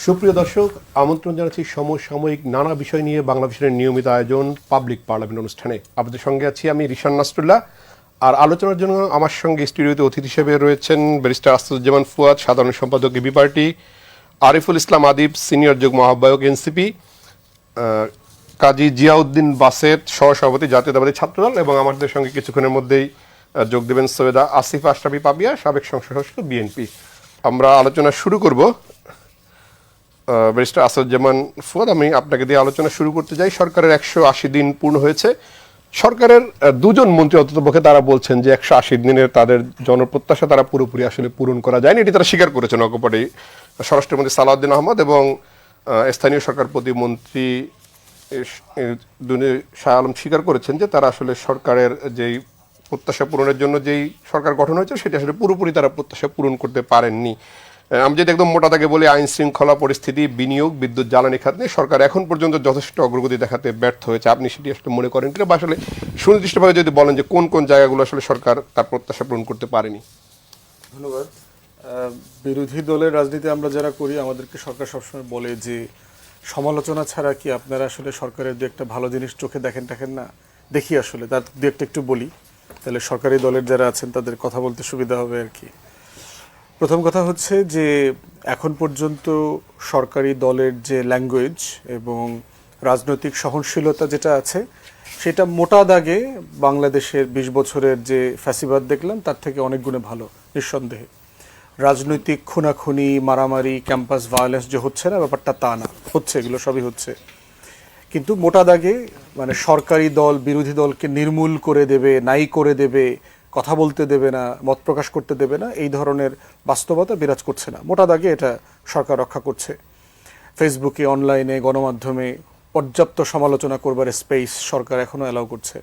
সুপ্রিয় দর্শক, আমন্ত্রণ জানাচ্ছি সমসাময়িক নানা বিষয় নিয়ে বাংলা বিষয়ের নিয়মিত আয়োজন পাবলিক পার্লামেন্ট অনুষ্ঠানে। আপনাদের সঙ্গে আছি আমি রিশান নাসরুল্লাহ। আর আলোচনার জন্য আমার সঙ্গে স্টুডিওতে অতিথি হিসেবে রয়েছেন ব্যারিস্টার আসাদুজ্জামান ফুয়াদ, সাধারণ সম্পাদক AB party, Ariful Islam Adib, senior যুগ্ম আহ্বায়ক এনসিপি, কাজী জিয়াউদ্দিন বাসেত, সহসভাপতি জাতীয়তাবাদী ছাত্রদল, এবং আমাদের সঙ্গে কিছুক্ষণের মধ্যেই যোগ দেবেন সৈয়দা আসিফা আশরাফি পাপিয়া, সাবেক সংসদ সদস্য বিএনপি। আমরা আলোচনা শুরু করব। ব্যারিস্টার আসাদুজ্জামান ফুয়াদ, আমি আপনাকে দিয়ে আলোচনা শুরু করতে যাই। সরকারের 180 দিন পূর্ণ হয়েছে। সরকারের দুজন মন্ত্রী অন্ততপক্ষে তারা বলছেন যে 180 দিনের তাদের জনপ্রত্যাশা তারা পুরোপুরি আসলে পূরণ করা যায়নি, এটি তারা স্বীকার করেছেন অকপটে। স্বরাষ্ট্রমন্ত্রী সালাউদ্দিন আহমদ এবং স্থানীয় সরকার প্রতিমন্ত্রী শাহ আলম স্বীকার করেছেন যে তারা আসলে সরকারের যেই প্রত্যাশা পূরণের জন্য যেই সরকার গঠন হয়েছে সেটা আসলে পুরোপুরি তারা প্রত্যাশা পূরণ করতে পারেননি। আমি যদি একদম মোটা দাগে বলি, আইন শৃঙ্খলা পরিস্থিতি, বিনিয়োগ, বিদ্যুৎ জ্বালানি খাত নিয়ে সরকার এখন পর্যন্ত যথেষ্ট অগ্রগতি দেখাতে ব্যর্থ হয়েছে। আপনি সেটি আসলে মনে করেন কিনা, বা আসলে সুনির্দিষ্টভাবে যদি বলেন যে কোন কোন জায়গাগুলো আসলে সরকার তার প্রত্যাশা পূরণ করতে পারেনি? ধন্যবাদ। বিরোধী দলের রাজনীতি আমরা যারা করি, আমাদেরকে সরকার সবসময় বলে যে সমালোচনা ছাড়া কি আপনারা আসলে সরকারের দু একটা ভালো জিনিস চোখে দেখেন না। দেখি আসলে তার দু একটা একটু বলি, তাহলে সরকারি দলের যারা আছেন তাদের কথা বলতে সুবিধা হবে আর কি। প্রথম কথা হচ্ছে যে এখন পর্যন্ত সরকারি দলের যে ল্যাঙ্গুয়েজ এবং রাজনৈতিক সহনশীলতা যেটা আছে, সেটা মোটা দাগে বাংলাদেশের 20 বছরের যে ফ্যাসিবাদ দেখলাম তার থেকে অনেক গুণে ভালো, নিঃসন্দেহে। রাজনৈতিক খুনাখুনি, মারামারি, ক্যাম্পাস ভায়োলেন্স যে হচ্ছে না, ব্যাপারটা তা না, হচ্ছে, এগুলো সবই হচ্ছে। কিন্তু মোটা দাগে মানে সরকারি দল বিরোধী দলকে নির্মূল করে দেবে, নাই করে দেবে, কথা বলতে দেবে না, মত প্রকাশ করতে দেবে না, এই ধরনের বাস্তবতা বিরাজ করছে না। মোটা দাগে এটা সরকার রক্ষা করছে। ফেসবুকে, অনলাইনে, গণমাধ্যমে পর্যাপ্ত সমালোচনা করবার স্পেস সরকার এখনও অ্যালাউ করছে।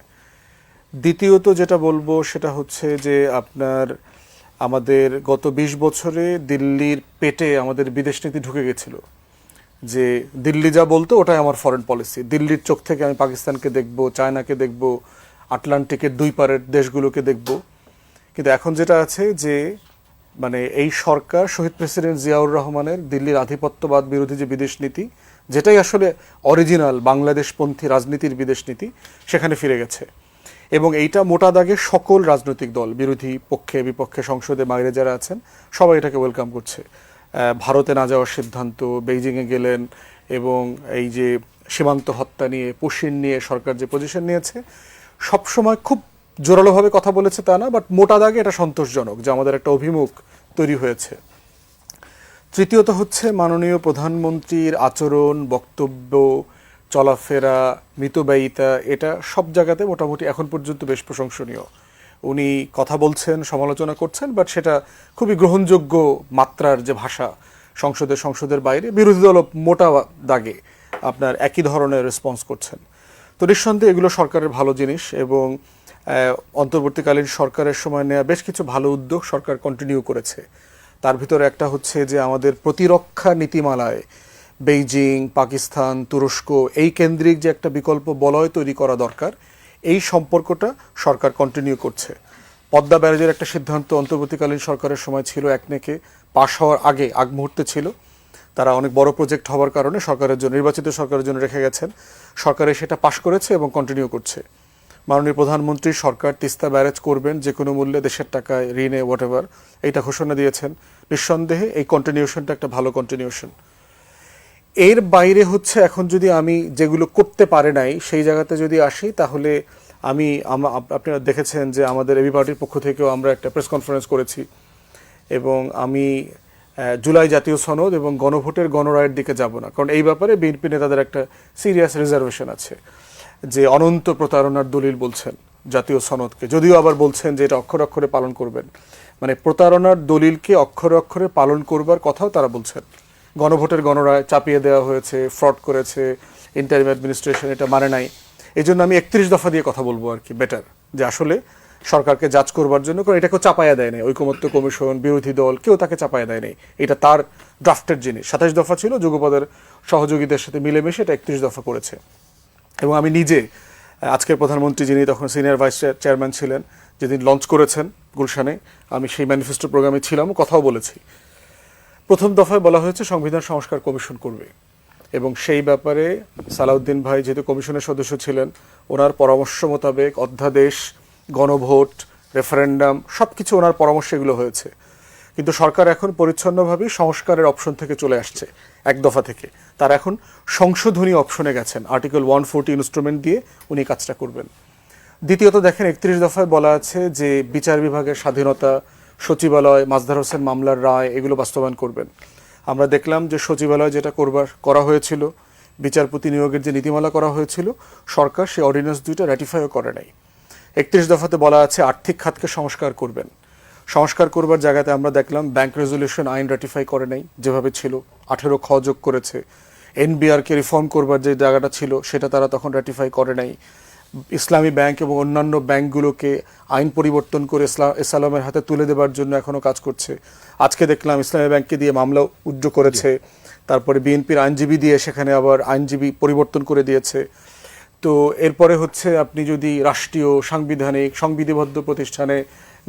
দ্বিতীয়ত যেটা বলবো সেটা হচ্ছে যে আপনার আমাদের গত 20 বছরে দিল্লির পেটে আমাদের বিদেশ নীতি ঢুকে গেছিল, যে দিল্লি যা বলতো ওটাই আমার ফরেন পলিসি। দিল্লির চোখ থেকে আমি পাকিস্তানকে দেখব, চায়নাকে দেখব, আটলান্টিকের দুই পারের দেশগুলোকে দেখব। কিন্তু এখন যেটা আছে যে মানে এই সরকার শহীদ প্রেসিডেন্ট জিয়াউর রহমানের দিল্লির আধিপত্যবাদ বিরোধী যে বিদেশ নীতি, যেটাই আসলে অরিজিনাল বাংলাদেশপন্থী রাজনীতির বিদেশ নীতি, সেখানে ফিরে গেছে। এবং এইটা মোটা দাগে সকল রাজনৈতিক দল, বিরোধী পক্ষে বিপক্ষে, সংসদে বাইরে যারা আছেন, সবাই এটাকে ওয়েলকাম করছে। ভারতে না যাওয়ার সিদ্ধান্ত, বেইজিংয়ে গেলেন, এবং এই যে সীমান্ত হত্যা নিয়ে, পুশিন নিয়ে সরকার যে পজিশন নিয়েছে, সবসময় খুব জোরালোভাবে কথা বলেছে তা না, বাট মোটা দাগে এটা সন্তোষজনক যে আমাদের একটা অভিমুখ তৈরি হয়েছে। তৃতীয়ত হচ্ছে মাননীয় প্রধানমন্ত্রীর আচরণ, বক্তব্য, চলাফেরা, মিতব্যয়িতা, এটা সব জায়গাতে মোটামুটি এখন পর্যন্ত বেশ প্রশংসনীয়। উনি কথা বলছেন, সমালোচনা করছেন, বাট সেটা খুবই গ্রহণযোগ্য মাত্রার যে ভাষা। সংসদের বাইরে বিরোধী দল মোটা দাগে আপনার একই ধরনের রেসপন্স করছেন। তো নিঃসন্দেহে এগুলো সরকারের ভালো জিনিস, এবং অন্তর্বর্তীকালীন সরকারের সময় নেওয়া বেশ কিছু ভালো উদ্যোগ সরকার কন্টিনিউ করেছে। তার ভিতরে একটা হচ্ছে যে আমাদের প্রতিরক্ষা নীতিমালায় বেইজিং, পাকিস্তান, তুরস্ক এই কেন্দ্রিক যে একটা বিকল্প বলয় তৈরি করা দরকার, এই সম্পর্কটা সরকার কন্টিনিউ করছে। পদ্মা ব্যারেজের একটা সিদ্ধান্ত অন্তর্বর্তীকালীন সরকারের সময় ছিল, একনেকে পাশ হওয়ার আগ মুহূর্তে ছিল। তারা অনেক বড় প্রজেক্ট হওয়ার কারণে সরকারের জন্য, নির্বাচিত সরকারের জন্য রেখে গেছেন। সরকারে সেটা পাশ করেছে এবং কন্টিনিউ করছে। মাননীয় প্রধানমন্ত্রী সরকার তিস্তা ব্যারেজ করবেন যে কোনো মূল্যে, দেশের টাকায়, ঋণে, হোয়াটএভার, এইটা ঘোষণা দিয়েছেন। নিঃসন্দেহে এই কন্টিনিউশনটা একটা ভালো কন্টিনিউশন। এর বাইরে হচ্ছে এখন যদি আমি যেগুলো করতে পারে নাই সেই জায়গাতে যদি আসি, তাহলে আপনারা দেখেছেন যে আমাদের এবি পার্টির পক্ষ থেকেও আমরা একটা প্রেস কনফারেন্স করেছি, এবং আমি জুলাই জাতীয় সনদ এবং গণভোটের গণরায়ের দিকে যাব না, কারণ এই ব্যাপারে বিএনপি নেতাদের একটা সিরিয়াস রিজার্ভেশন আছে, যে অনন্ত প্রতারণার দলিল বলছেন জাতীয় সনদকে, যদিও আবার বলছেন যে এটা অক্ষরে অক্ষরে পালন করবেন। মানে প্রতারণার দলিলকে অক্ষরে অক্ষরে পালন করবার কথাও তারা বলছেন। গণভোটের গণরায় চাপিয়ে দেওয়া হয়েছে, ফ্রড করেছে, ইন্টারিম অ্যাডমিনিস্ট্রেশন এটা মানে নাই। এই জন্য আমি 31 দফা দিয়ে কথা বলবো আর কি, বেটার, যে আসলে সরকারকে জাজ করবার জন্য, কারণ এটা কেউ চাপায়া দেয় নাই, ঐকমত্য কমিশন, বিরোধী দল কেউ তাকে চাপায়া দেয় নাই, এটা তার ড্রাফটের জিনিস। 27 দফা ছিল, যুগপদের সহযোগীদের সাথে মিলেমিশে এটা 31 দফা করেছে। এবং আমি নিজে, আজকের প্রধানমন্ত্রী যিনি তখন সিনিয়র ভাইস চেয়ারম্যান ছিলেন, যেদিন লঞ্চ করেছেন গুলশানে, আমি সেই ম্যানিফেস্টো প্রোগ্রামে ছিলাম, কথাও বলেছি। প্রথম দফায় বলা হয়েছে সংবিধান সংস্কার কমিশন করবে, এবং সেই ব্যাপারে সালাউদ্দিন ভাই যেহেতু কমিশনের সদস্য ছিলেন, ওনার পরামর্শ মোতাবেক অধ্যাদেশ, গণভোট, রেফারেন্ডাম সবকিছু ওনার পরামর্শে এগুলো হয়েছে। কিন্তু সরকার এখন পরিচ্ছন্নভাবেই সংস্কারের অপশন থেকে চলে আসছে, এক দফা থেকে তার এখন সংশোধনী অপশনে গেছেন। আর্টিকেল 140 ইনস্ট্রুমেন্ট দিয়ে উনি কাজটা করবেন। দ্বিতীয়ত দেখেন 31 দফায় বলা আছে যে বিচার বিভাগের স্বাধীনতা, সচিবালয়, মাজদার হোসেন মামলার রায় এগুলো বাস্তবায়ন করবেন। আমরা দেখলাম যে সচিবালয় যেটা করা হয়েছিল, বিচারপতি নিয়োগের যে নীতিমালা করা হয়েছিল, সরকার সেই অর্ডিন্যান্স দুইটা র্যাটিফাইও করে নাই। 31 দফাতে বলা আছে আর্থিক খাতকে সংস্কার করবেন। সংস্কার করবার জায়গাতে আমরা দেখলাম ব্যাংক রেজুলেশন আইন র্যাটিফাই করে নাই, যেভাবে ছিল 18 খ যোগ করেছে। এনবিআরকে রিফর্ম করবার যে জায়গাটা ছিল সেটা তারা তখন র্যাটিফাই করে নাই। ইসলামী ব্যাংক এবং অন্যান্য ব্যাংকগুলোকে আইন পরিবর্তন করে ইসলামের হাতে তুলে দেবার জন্য এখনও কাজ করছে। আজকে দেখলাম ইসলামী ব্যাংককে দিয়ে মামলা উজ্জ করেছে, তারপরে বিএনপির আইনজীবী দিয়ে সেখানে আবার আইনজীবী পরিবর্তন করে দিয়েছে। তো এরপরে হচ্ছে আপনি যদি রাষ্ট্রীয়, সাংবিধানিক, সংবিধিবদ্ধ প্রতিষ্ঠানে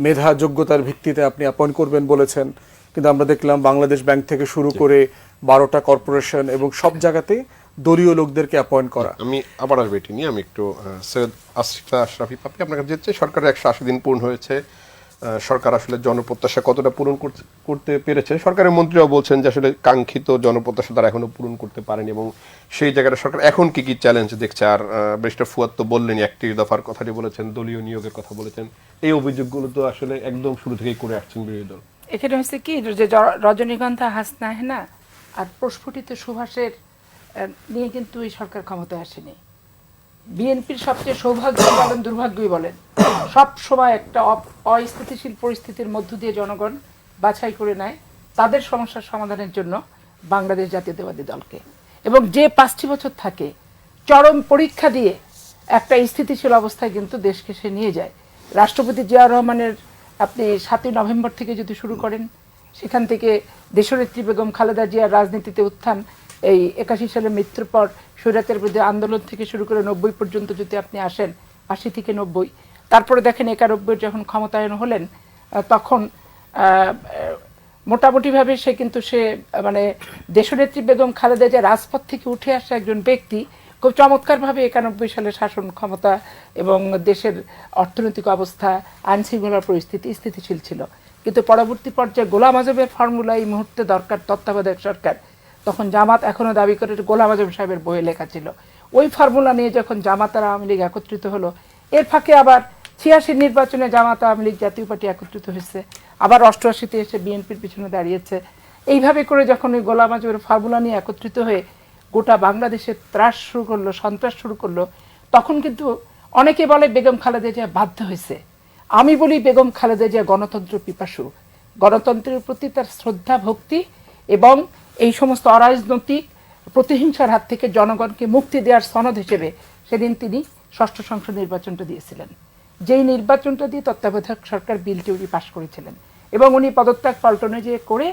মেধা যোগ্যতার ভিত্তিতে আপনি অ্যাপয়েন্ট করবেন বলেছেন, কিন্তু আমরা দেখলাম বাংলাদেশ ব্যাংক থেকে শুরু করে 12টা কর্পোরেশন এবং সব জায়গাতে দলীয় লোকদেরকে অ্যাপয়েন্ট করা। আমি আবার আসবো এটি নিয়ে। আমি একটু সৈয়দ আশরাফি পাপি আপনার কাছে যেতে। সরকারের 180 দিন পূর্ণ হয়েছে, সরকার আসলে জনপ্রত্যাশা কতটা পূরণ করতে পেরেছে? সরকারের মন্ত্রীরাও বলছেন যে আসলে কাঙ্ক্ষিত জনপ্রত্যাশা তারা এখনো পূরণ করতে পারেনি, এবং সেই জায়গাটা সরকার এখন কি কি চ্যালেঞ্জ দেখছে? আর ব্যারিস্টার ফুয়াদ তো বললেন 31 দফার কথাটি বলেছেন, দলীয় নিয়োগের কথা বলেছেন, এই অভিযোগগুলো তো আসলে একদম শুরু থেকেই করে আসছেন বিরোধী দল। এখানে হচ্ছে কি যে রজনীগন্ধা হাসনা হেনা আর প্রস্ফুটিত সুভাষের নিয়ে কিন্তু এই সরকার ক্ষমতায় আসেনি। বিএনপির সবচেয়ে সৌভাগ্যই বলেন দুর্ভাগ্যই বলেন, সব সময় একটা অস্থিতিশীল পরিস্থিতির মধ্য দিয়ে জনগণ বাছাই করে নেয় তাদের সমস্যার সমাধানের জন্য বাংলাদেশ জাতীয়তাবাদী দলকে, এবং যে 5টি বছর থাকে চরম পরীক্ষা দিয়ে একটা স্থিতিশীল অবস্থায় কিন্তু দেশকে সে নিয়ে যায়। রাষ্ট্রপতি জিয়াউর রহমানের আপনি 7ই নভেম্বর থেকে যদি শুরু করেন, সেখান থেকে দেশনেত্রী বেগম খালেদা জিয়ার রাজনীতিতে উত্থান, এই 81 সালে মৃত্যুর পর স্বৈরাচারের বিরুদ্ধে আন্দোলন থেকে শুরু করে 90 পর্যন্ত যদি আপনি আসেন, 80 থেকে 90, তারপরে দেখেন 91 যখন ক্ষমতায়ন হলেন, তখন মোটামুটিভাবে সে কিন্তু মানে দেশনেত্রী বেগম খালেদা জিয়া রাজপথ থেকে উঠে আসা একজন ব্যক্তি খুব চমৎকারভাবে 91 সালে শাসন ক্ষমতা এবং দেশের অর্থনৈতিক অবস্থা, আইন শৃঙ্খলার পরিস্থিতি স্থিতিশীল ছিল। কিন্তু পরবর্তী পর্যায়ে গোলাম আজমের ফর্মুলা এই মুহূর্তে দরকার তত্ত্বাবধায়ক সরকার, তখন জামাত এখনও দাবি করে গোলাম আজম সাহেবের বইয়ে লেখা ছিল। ওই ফর্মুলা নিয়ে যখন জামাত আর আওয়ামী লীগ একত্রিত হলো, এর ফাঁকে আবার 86 নির্বাচনে জামাত আওয়ামী লীগ জাতীয় পার্টি একত্রিত হয়েছে, আবার 88-তে এসে বিএনপির পিছনে দাঁড়িয়েছে। এইভাবে করে যখন ওই গোলাম আজমের ফর্মুলা নিয়ে একত্রিত হয়ে গোটা বাংলাদেশে ত্রাস শুরু করলো, সন্ত্রাস শুরু করলো, তখন কিন্তু অনেকে বলে বেগম খালেদা জিয়া বাধ্য হয়েছে। আমি বলি বেগম খালেদা জিয়া গণতন্ত্র পিপাসু, গণতন্ত্রের প্রতি তার শ্রদ্ধা ভক্তি এবং এই সমস্ত অরাজনৈতিক প্রতিহিংসার হাত থেকে জনগণকে মুক্তি দেওয়ার সনদ হিসেবে সেদিন তিনি 6ষ্ঠ সংসদ নির্বাচনটা দিয়েছিলেন, যেই নির্বাচনটা দিয়ে তত্ত্বাবধায়ক সরকার বিলটি উনি পাশ করেছিলেন, এবং উনি পদত্যাগ পল্টনে যে করে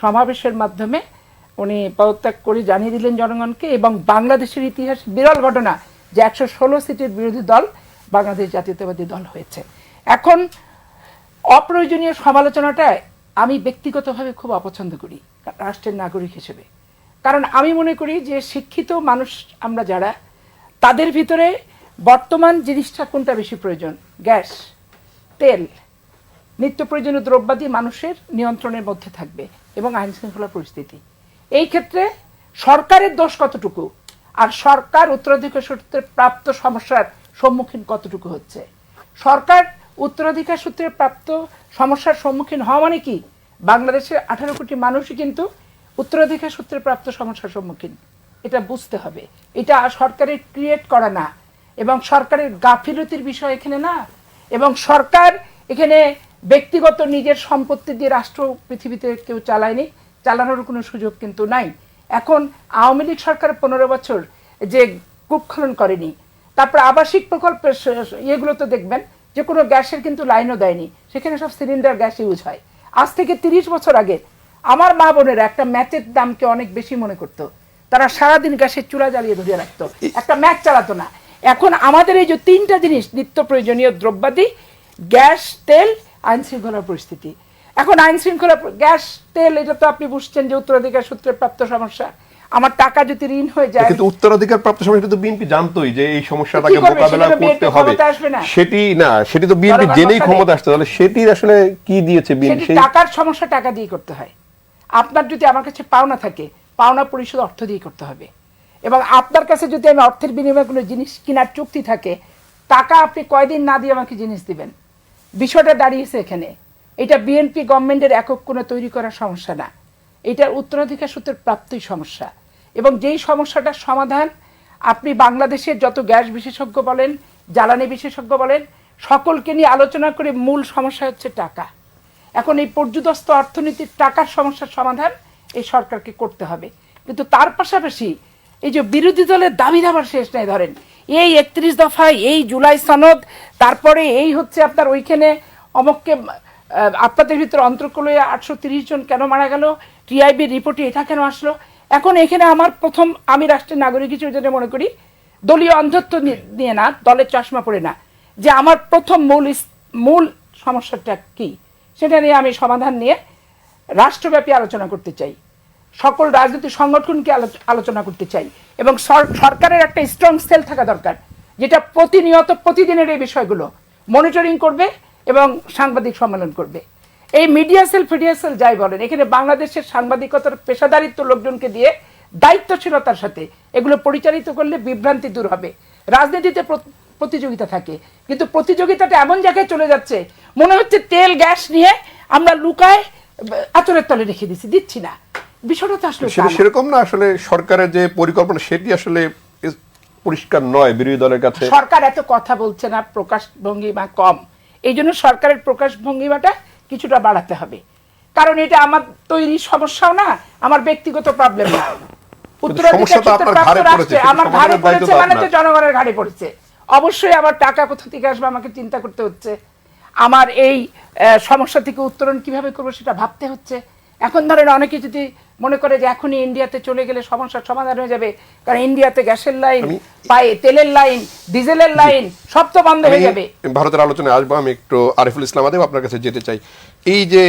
সমাবেশের মাধ্যমে উনি পদত্যাগ করে জানিয়ে দিলেন জনগণকে। এবং বাংলাদেশের ইতিহাস বিরল ঘটনা যে 116 সিটের বিরোধী দল বাংলাদেশ জাতীয়তাবাদী দল হয়েছে। এখন অপ্রয়োজনীয় সমালোচনাটায় আমি ব্যক্তিগতভাবে খুব অপছন্দ করি রাষ্ট্রের নাগরিক হিসেবে, কারণ আমি মনে করি যে শিক্ষিত মানুষ আমরা যারা, তাদের ভিতরে বর্তমান জিনিসটা কোনটা বেশি প্রয়োজন, গ্যাস, তেল, নিত্য প্রয়োজনীয় দ্রব্যাদি মানুষের নিয়ন্ত্রণের মধ্যে থাকবে এবং আইন শৃঙ্খলা পরিস্থিতি। এই ক্ষেত্রে সরকারের দোষ কতটুকু, আর সরকার উত্তরাধিকার সূত্রে প্রাপ্ত সমস্যার সম্মুখীন কতটুকু হচ্ছে। সরকার উত্তরাধিকার সূত্রে প্রাপ্ত সমস্যার সম্মুখীন হওয়া মানে কি, বাংলাদেশের 18 কোটি মানুষই কিন্তু উত্তরাধিকার সূত্রে প্রাপ্ত সমস্যার সম্মুখীন, এটা বুঝতে হবে। এটা সরকারের ক্রিয়েট করা না, এবং সরকারের গাফিলতির বিষয় এখানে না, এবং সরকার এখানে ব্যক্তিগত নিজের সম্পত্তি দিয়ে রাষ্ট্র পৃথিবীতে কেউ চালায়নি, চালানোর কোনো সুযোগ কিন্তু নাই। এখন আওয়ামী লীগ সরকার 15 বছর যে কূপ খনন করেনি, তারপর আবাসিক প্রকল্পের ইয়েগুলো তো দেখবেন যে কোনো গ্যাসের কিন্তু লাইনও দেয়নি, সেখানে সব সিলিন্ডার গ্যাস ইউজ হয়। আজ থেকে 30 বছর আগে আমার মা বোনেরা একটা ম্যাচের দামকে অনেক বেশি মনে করতো, তারা সারাদিন গ্যাসের চুলা জ্বালিয়ে ধরে রাখতো, একটা ম্যাচ চালাতো না। এখন আমাদের এই যে 3টা জিনিস নিত্য প্রয়োজনীয় দ্রব্যাদি, গ্যাস, তেল, আইন শৃঙ্খলার পরিস্থিতি, এখন আইন শৃঙ্খলা, গ্যাস, তেল, এটা তো আপনি বুঝছেন যে উত্তরাধিকার সূত্রে প্রাপ্ত সমস্যা। আমার টাকা যদি ঋণ হয়ে যায়, কিন্তু উত্তরাধিকার প্রাপ্ত সমস্যা তো বিএনপি জানতোই যে এই সমস্যাটাকে কি করবে? মোকাবেলা সেটা তো করতে BNP হবে, ক্ষমতা আসবে না। সেটি তো বিএনপি জনগণ জেনেই মশালে- ক্ষমতা আসছে, তাহলে সেটি আসলে কি দিয়েছে বিএনপি? সেটি টাকার সমস্যা, টাকা দিয়ে করতে হয়। আপনার যদি আমার কাছে পাওনা থাকে, পাওনা পরিশোধ অর্থ দিয়ে করতে হবে। এবং আপনার কাছে যদি আমি অর্থের বিনিময়ে কোনো জিনিস কেনার চুক্তি থাকে, টাকা আপনি কয়দিন না দিয়ে আমাকে জিনিস দিবেন, বিষয়টা দাঁড়িয়েছে এখানে। এটা বিএনপি গভর্নমেন্টের একক কোনো তৈরি করার সমস্যা না, এটা উত্তরাধিকার সূত্রের প্রাপ্তই সমস্যা। এবং যেই সমস্যাটার সমাধান আপনি বাংলাদেশের যত গ্যাস বিশেষজ্ঞ বলেন, জ্বালানি বিশেষজ্ঞ বলেন, সকলকে নিয়ে আলোচনা করে মূল সমস্যা হচ্ছে টাকা। এখন এই পর্যুদস্ত অর্থনীতির টাকার সমস্যার সমাধান এই সরকারকে করতে হবে। কিন্তু তার পাশাপাশি এই যে বিরোধী দলের দাবি দাবার শেষ নেই, ধরেন এই 31 দফায়, এই জুলাই সনদ, তারপরে এই হচ্ছে আপনার ওইখানে অমককে আপনাদের ভিতরে অন্তর্কলে 830 জন কেন মারা গেল, টিআইবির রিপোর্টে এটা কেন আসলো। এখন এখানে আমার প্রথম, আমি রাষ্ট্রের নাগরিক হিসেবে যেটা মনে করি, দলীয় অন্ধত্ব নিয়ে না, দলের চশমা পড়ে না, যে আমার প্রথম মূল সমস্যাটা কি, সেটা নিয়ে আমি সমাধান নিয়ে রাষ্ট্রব্যাপী আলোচনা করতে চাই, সকল রাজনৈতিক সংগঠনকে আলোচনা করতে চাই। এবং সরকারের একটা স্ট্রং সেল থাকা দরকার, যেটা প্রতিনিয়ত প্রতিদিনের এই বিষয়গুলো মনিটরিং করবে এবং সাংবাদিক সম্মেলন করবে। এই মিডিয়া সেল, ফিডিয়া সেল যাই বলেন, এখানে বাংলাদেশের সাংবাদিকতার পেশাদারিত্ব লোকজনকে দিয়ে দায়িত্বশীলতার সাথে এগুলো পরিচালিত করলে বিভ্রান্তি দূর হবে। রাজনীতিতে প্রতিযোগিতা থাকে, কিন্তু প্রতিযোগিতাটা এমন জায়গায় চলে যাচ্ছে, মনে হচ্ছে তেল গ্যাস নিয়ে আমরা লুকায় আতরের তলে রেখে দিচ্ছি না। বিষয়টা তো আসলে তা না। সেরকম না, আসলে সরকারের যে পরিকল্পনা সেটি আসলে পরিষ্কার নয় বিরোধী দলের কাছে। সরকার এত কথা বলছে না, প্রকাশ ভঙ্গিমা কম, এই জন্য সরকারের প্রকাশ ভঙ্গিমাটা কিছুটা বাড়াতে হবে। কারণ এটা আমার তৈরি সমস্যাও না, আমার ব্যক্তিগত প্রবলেম না। উত্তরাধিকার সূত্রে প্রাপ্ত রাষ্ট্রে আমার ঘাড়ে পড়েছে মানে তো জনগণের ঘাড়ে পড়েছে। অবশ্যই আমার টাকা কোথা থেকে আসবে আমাকে চিন্তা করতে হচ্ছে, আমার এই সমস্যা থেকে উত্তরণ কিভাবে করবো সেটা ভাবতে হচ্ছে। এখন ধরেন অনেকে যদি মনে করে যে এখনই ইন্ডিয়াতে চলে গেলে সমস্যার সমাধান হয়ে যাবে, কারণ ইন্ডিয়াতে গ্যাসের লাইন, পায়ে তেলের লাইন, ডিজেলের লাইন সব তো বন্ধ হয়ে যাবে। ভারতের আলোচনায় আসবো, আমি একটু আরিফুল ইসলাম আদেব আপনার কাছে যেতে চাই। এই যে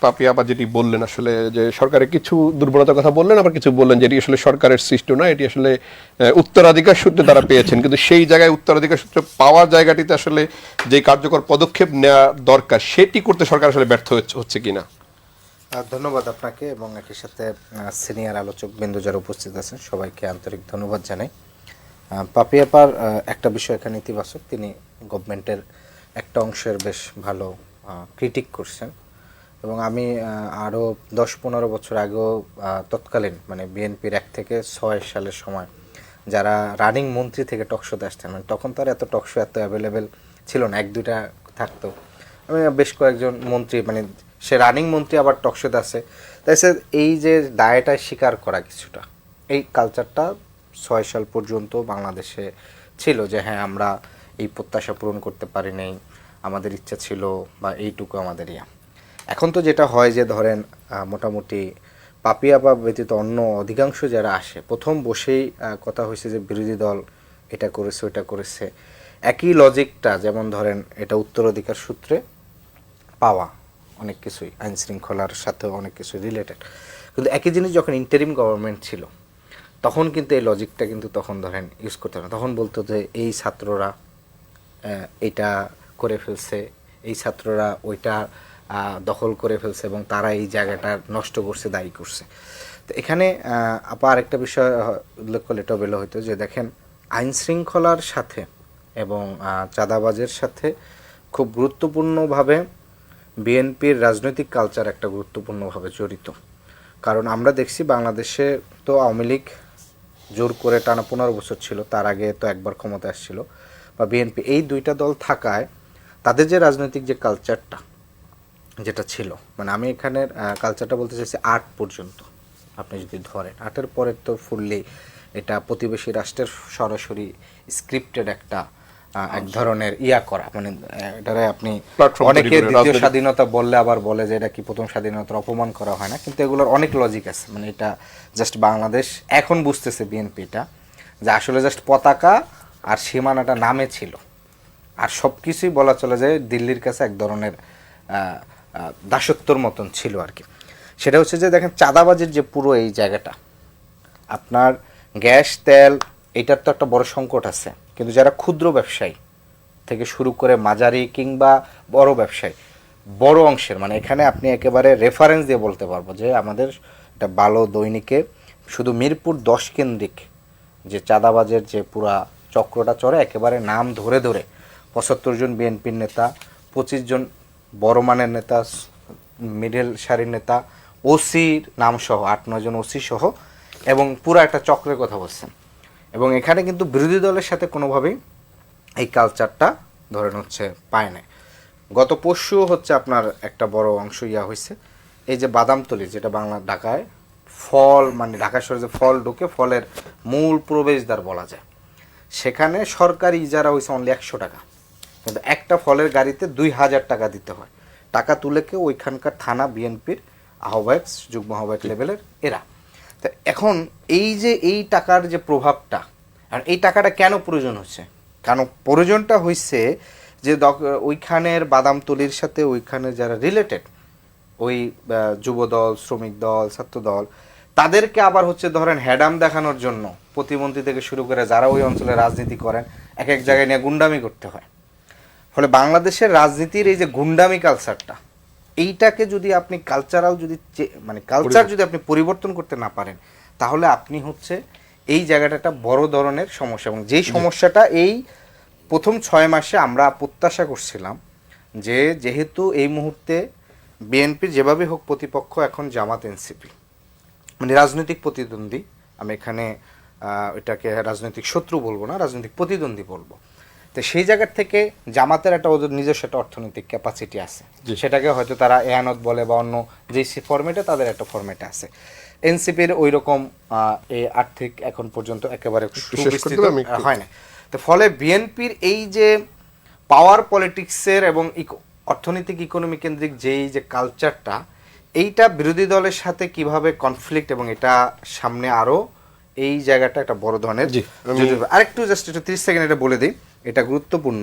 পাপিয়া বা যেটি বললেন, আসলে যে সরকারের কিছু দুর্বলতার কথা বললেন, আবার কিছু বললেন যেটি আসলে সরকারের সৃষ্টি না, এটি আসলে উত্তরাধিকার সূত্রে তারা পেয়েছেন। কিন্তু সেই জায়গায় উত্তরাধিকার সূত্রে পাওয়ার জায়গাটিতে আসলে যে কার্যকর পদক্ষেপ নেওয়া দরকার সেটি করতে সরকার আসলে ব্যর্থ হচ্ছে কিনা। ধন্যবাদ আপনাকে এবং একই সাথে সিনিয়র আলোচক বিন্দু যারা উপস্থিত আছেন সবাইকে আন্তরিক ধন্যবাদ জানাই। পাপিয়াপার একটা বিষয় এখানে ইতিবাচক, তিনি গভর্নমেন্টের একটা অংশের বেশ ভালো ক্রিটিক করছেন। এবং আমি আরও 10-15 বছর আগেও তৎকালীন মানে বিএনপির 1 থেকে 6 সালের সময় যারা রানিং মন্ত্রী থেকে টকশোতে আসতেন, মানে তখন তার এত টকশো এত অ্যাভেলেবেল ছিল না, 1-2টা থাকতো। আমি বেশ কয়েকজন মন্ত্রী, মানে সে রানিং মন্ত্রী আবার টকশোতে আছে, তাই সে এই যে দায়টায় স্বীকার করা কিছুটা, এই কালচারটা 6 সাল পর্যন্ত বাংলাদেশে ছিল যে হ্যাঁ আমরা এই প্রত্যাশা পূরণ করতে পারি নাই, আমাদের ইচ্ছা ছিল বা এইটুকু আমাদের ইয়া। এখন তো যেটা হয় যে ধরেন মোটামুটি পাপিয়া বা ব্যতীত অন্য অধিকাংশ যারা আসে প্রথম বসেই কথা হয়েছে যে বিরোধী দল এটা করেছে ওটা করেছে, একই লজিকটা, যেমন ধরেন এটা উত্তরাধিকার সূত্রে পাওয়া অনেক কিছুই, আইন শৃঙ্খলার সাথে অনেক কিছু রিলেটেড। কিন্তু একই জিনিস যখন ইন্টারিম গভর্নমেন্ট ছিল তখন কিন্তু এই লজিকটা কিন্তু তখন ধরেন ইউজ করতে না, তখন বলতো যে এই ছাত্ররা এটা করে ফেলছে, এই ছাত্ররা ওইটা দখল করে ফেলছে এবং তারা এই জায়গাটা নষ্ট করছে, দায়ী করছে। তো এখানে আবার একটা বিষয় উল্লেখ করলে এটা বেলো হইতো যে দেখেন আইন শৃঙ্খলার সাথে এবং চাঁদাবাজের সাথে খুব গুরুত্বপূর্ণভাবে বিএনপির রাজনৈতিক কালচার একটা গুরুত্বপূর্ণভাবে জড়িত। কারণ আমরা দেখছি বাংলাদেশে তো আওয়ামী লীগ জোর করে টানা 15 বছর ছিল, তার আগে তো একবার ক্ষমতা আসছিল, বা বিএনপি, এই দুইটা দল থাকায় তাদের যে রাজনৈতিক যে কালচারটা যেটা ছিল, মানে আমি এখানের কালচারটা বলতে চাইছি 8 পর্যন্ত, আপনি যদি ধরেন 8-এর পরে তো ফুললি এটা প্রতিবেশী রাষ্ট্রের সরাসরি স্ক্রিপ্টেড একটা এক ধরনের ইয়া করা, মানে এটারে আপনি অনেকে দ্বিতীয় স্বাধীনতা বললে আবার বলে যে এটা কি প্রথম স্বাধীনতার অপমান করা হয় না, কিন্তু এগুলোর অনেক লজিক আছে। মানে এটা জাস্ট বাংলাদেশ এখন বুঝতেছে বিএনপিটা যে আসলে জাস্ট পতাকা আর সীমানাটা নামে ছিল, আর সব কিছুই বলা চলে যায় দিল্লির কাছে এক ধরনের দাসত্বর মতন ছিল আর কি। সেটা হচ্ছে যে দেখেন চাঁদাবাজির যে পুরো এই জায়গাটা, আপনার গ্যাস তেল এটার তো একটা বড় সংকট আছে, কিন্তু যারা ক্ষুদ্র ব্যবসায়ী থেকে শুরু করে মাঝারি কিংবা বড় ব্যবসায়ী, বড় অংশের মানে এখানে আপনি একেবারে রেফারেন্স দিয়ে বলতে পারবো যে আমাদের একটা ভালো দৈনিকে শুধু মিরপুর 10 কেন্দ্রিক যে চাঁদাবাজের যে পুরা চক্রটা চড়ে একেবারে নাম ধরে ধরে 75 জন বিএনপির নেতা, 25 জন বড় মানের নেতা, মিডল সারির নেতা, ওসির নাম সহ 8-9 জন ওসি সহ এবং পুরো একটা চক্রের কথা বলছেন। এবং এখানে কিন্তু বিরোধী দলের সাথে কোনোভাবেই এই কালচারটা ধরেন হচ্ছে পায় না। গত পরশু হচ্ছে আপনার একটা বড় অংশ হয়েছে এই যে বাদামতলি, যেটা বাংলা ঢাকায় ফল মানে ঢাকা শহরে যে ফল ঢুকে ফলের মূল প্রবেশদ্বার বলা যায়, সেখানে সরকারি ইজারা হয়েছে অনলি 100 টাকা, কিন্তু একটা ফলের গাড়িতে 2000 টাকা দিতে হয়। টাকা তুলে কেউ ওইখানকার থানা বিএনপির আহ্বায়ক, যুগ্ম আহ্বায়ক লেভেলের এরা। তো এখন এই যে এই টাকার যে প্রভাবটা, আর এই টাকাটা কেন প্রয়োজন হচ্ছে, কারণ প্রয়োজনটা হয়েছে যে ওইখানের বাদামতলির সাথে ওইখানে যারা রিলেটেড ওই যুবদল, শ্রমিক দল, ছাত্র দল, তাদেরকে আবার হচ্ছে ধরেন হ্যাডাম দেখানোর জন্য প্রতিমন্ত্রী থেকে শুরু করে যারা ওই অঞ্চলে রাজনীতি করেন এক এক জায়গায় নিয়ে গুন্ডামি করতে হয়। ফলে বাংলাদেশের রাজনীতির এই যে গুন্ডামি কালচারটা, এইটাকে যদি আপনি কালচারাল যদি মানে কালচার যদি আপনি পরিবর্তন করতে না পারেন, তাহলে আপনি হচ্ছে এই জায়গাটা একটা বড় ধরনের সমস্যা। এবং যেই সমস্যাটা এই প্রথম 6 মাসে আমরা প্রত্যাশা করছিলাম যে যেহেতু এই মুহূর্তে বিএনপির যেভাবে হোক প্রতিপক্ষ এখন জামাত এনসিপি, মানে রাজনৈতিক প্রতিদ্বন্দ্বী, আমি এখানে এটাকে রাজনৈতিক শত্রু বলবো না, রাজনৈতিক প্রতিদ্বন্দ্বী বলবো। তো সেই জায়গার থেকে জামাতের একটা ওদের নিজস্ব একটা অর্থনৈতিক ক্যাপাসিটি আছে, সেটাকে হয়তো তারা এয়ানত বলে বা অন্য যে ফরম্যাটে তাদের একটা ফরম্যাটে আছে। এনসিপির ওই রকম আর্থিক এখন পর্যন্ত একেবারে হয় না। তো ফলে বিএনপির এই যে পাওয়ার পলিটিক্সের এবং অর্থনৈতিক ইকোনমি কেন্দ্রিক যেই যে কালচারটা, এইটা বিরোধী দলের সাথে কিভাবে কনফ্লিক্ট এবং এটা সামনে আরো এই জায়গাটা একটা বড় ধরনের। আরেকটু জাস্ট একটু 30 সেকেন্ড এটা বলে দিই, এটা গুরুত্বপূর্ণ।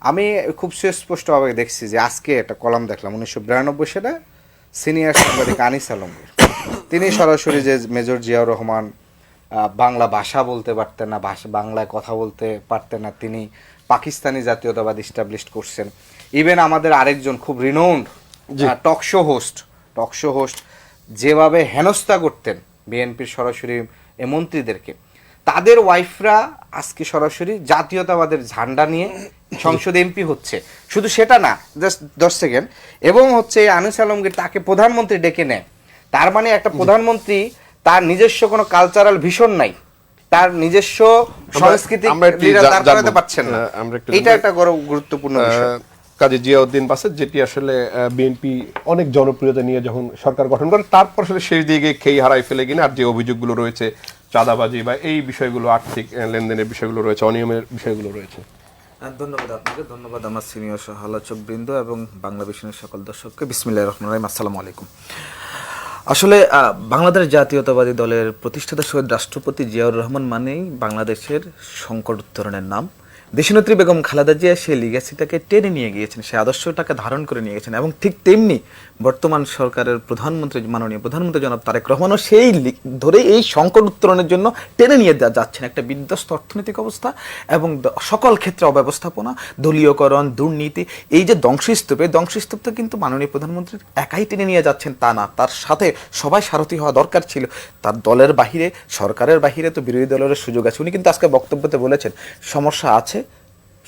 আমি খুব সুস্পষ্টভাবে দেখছি যে আজকে একটা কলাম দেখলাম 1992 সালে সিনিয়র সাংবাদিক আনিস আলমগীর, তিনি সরাসরি যে মেজর জিয়াউর রহমান বাংলা ভাষা বলতে পারতেন না, বাংলায় কথা বলতে পারতেন না, তিনি পাকিস্তানি জাতীয়তাবাদ ইস্টাবলিশ করছেন। ইভেন আমাদের আরেকজন খুব রিনোন্ড টকশো হোস্ট যেভাবে হেনস্থা করতেন বিএনপির সরাসরি মন্ত্রীদেরকে, তাদের ওয়াইফরা আজকে সরাসরি জাতীয়তাবাদের ঝান্ডা নিয়ে সংসদে এমপি হচ্ছে। শুধু সেটা না, জাস্ট 10 সেকেন্ড, এবং হচ্ছে আনিস আলমগীর তাকে প্রধানমন্ত্রী ডেকে নেয়। তার মানে একটা প্রধানমন্ত্রী তার নিজস্ব কোনো কালচারাল ভিশন নাই, তার নিজস্ব সংস্কৃতি পাচ্ছেন না, এটা একটা গুরুত্বপূর্ণ বিষয়। কাজী জিয়াউদ্দিন বাসেদ, যেটি আসলে বিএনপি অনেক জনপ্রিয়তা নিয়ে যখন সরকার গঠন করে তারপর আসলে শেষ দিকে খেই হারাই ফেলে কিনা, আর যে অভিযোগগুলো রয়েছে চাঁদাবাজি বা এই বিষয়গুলো, আর্থিক লেনদেনের বিষয়গুলো রয়েছে, অনিয়মের বিষয়গুলো রয়েছে। ধন্যবাদ আপনাকে, ধন্যবাদ আমার সিনিয়র সহ আলোচক বৃন্দ এবং বাংলা ভিশনের সকল দর্শককে। বিসমিল্লাহির রহমানির রহিম, আসসালামু আলাইকুম। আসলে বাংলাদেশ জাতীয়তাবাদী দলের প্রতিষ্ঠাতা শহীদ রাষ্ট্রপতি জিয়াউর রহমান মানেই বাংলাদেশের সংকট উত্তরণের নাম। দেশনেত্রী বেগম খালেদা জিয়া সেই লিগ্যাসিটাকে টেনে নিয়ে গিয়েছেন, সেই আদর্শটাকে ধারণ করে নিয়ে গেছেন, এবং ঠিক তেমনি বর্তমান সরকারের প্রধানমন্ত্রী মাননীয় প্রধানমন্ত্রী জনাব তারেক রহমানও সেই ধরে এই সংকট উত্তরণের জন্য টেনে নিয়ে যাচ্ছেন একটা বিধ্বস্ত অর্থনৈতিক অবস্থা এবং সকল ক্ষেত্রে অব্যবস্থাপনা, দলীয়করণ, দুর্নীতি, এই যে ধ্বংসস্তূপ, এই ধ্বংসস্তূপটা কিন্তু মাননীয় প্রধানমন্ত্রী একাই টেনে নিয়ে যাচ্ছেন তা না, তার সাথে সবাই সারথি হওয়া দরকার ছিল। তার দলের বাহিরে, সরকারের বাহিরে তো বিরোধী দলের সুযোগ আছে। উনি কিন্তু আজকে বক্তব্যতে বলেছেন সমস্যা আছে,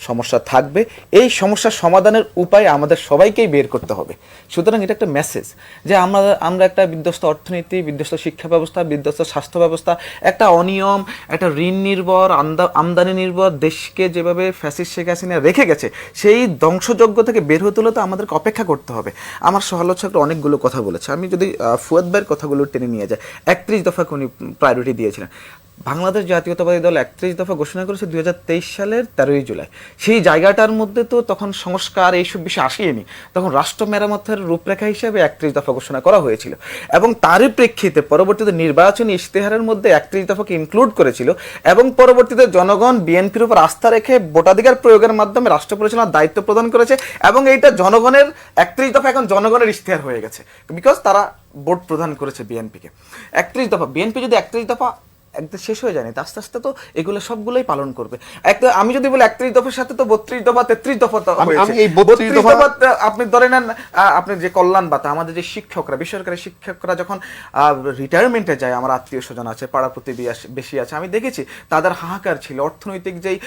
সমস্যা থাকবে, এই সমস্যার সমাধানের উপায় আমাদের সবাইকেই বের করতে হবে। সুতরাং এটা একটা মেসেজ যে আমরা একটা বিধ্বস্ত অর্থনীতি, বিধ্বস্ত শিক্ষা ব্যবস্থা, বিধ্বস্ত স্বাস্থ্য ব্যবস্থা, একটা অনিয়ম, একটা ঋণ নির্ভর, আমদানি নির্ভর দেশকে যেভাবে ফ্যাসিস্ট শেখ হাসিনা রেখে গেছে, সেই ধ্বংসযজ্ঞ থেকে বের হতে হলে তো আমাদেরকে অপেক্ষা করতে হবে। আমার সমালোচকরা অনেকগুলো কথা বলেছে, আমি যদি ফুয়াদ ভাইয়ের কথাগুলো টেনে নিয়ে যাই, 31 দফাকে উনি প্রায়োরিটি দিয়েছিলেন। বাংলাদেশ জাতীয়তাবাদী দল 31 দফা ঘোষণা করেছে 2023 সালের 13ই জুলাই। সেই জায়গাটার মধ্যে তো তখন সংস্কার এইসব বিষয় আসেনি, তখন রাষ্ট্র মেরামতের রূপরেখা হিসেবে 31 দফা ঘোষণা করা হয়েছিল এবং তারই প্রেক্ষিতে পরবর্তীতে নির্বাচনী ইশতেহারের মধ্যে 31 দফাকে ইনক্লুড করেছিল এবং পরবর্তীতে জনগণ বিএনপির উপর আস্থা রেখে ভোটাধিকার প্রয়োগের মাধ্যমে রাষ্ট্র পরিচালনার দায়িত্ব প্রদান করেছে এবং এইটা জনগণের 31 দফা এখন জনগণের ইশতেহার হয়ে গেছে, বিকজ তারা ভোট প্রদান করেছে বিএনপিকে। 31 দফা বিএনপি যদি 31 দফা একদম শেষ হয়ে যায়নি, আস্তে আস্তে তো এগুলো সবগুলোই পালন করবে। একটা আমি যদি বলি 31 দফার সাথে তো 32 দফা 33 দফা তো হয়েছে। আমি এই 32 দফা আপনি ধরে নেন, আপনি যে কল্যাণ ভাতা, আমাদের যে শিক্ষকরা, বেসরকারি শিক্ষকরা যখন রিটায়ারমেন্টে যায়, আমার আত্মীয় স্বজন আছে, পাড়া প্রতিবেশী আছে, আমি দেখেছি তাদের হাহাকার ছিল, অর্থনৈতিক যেই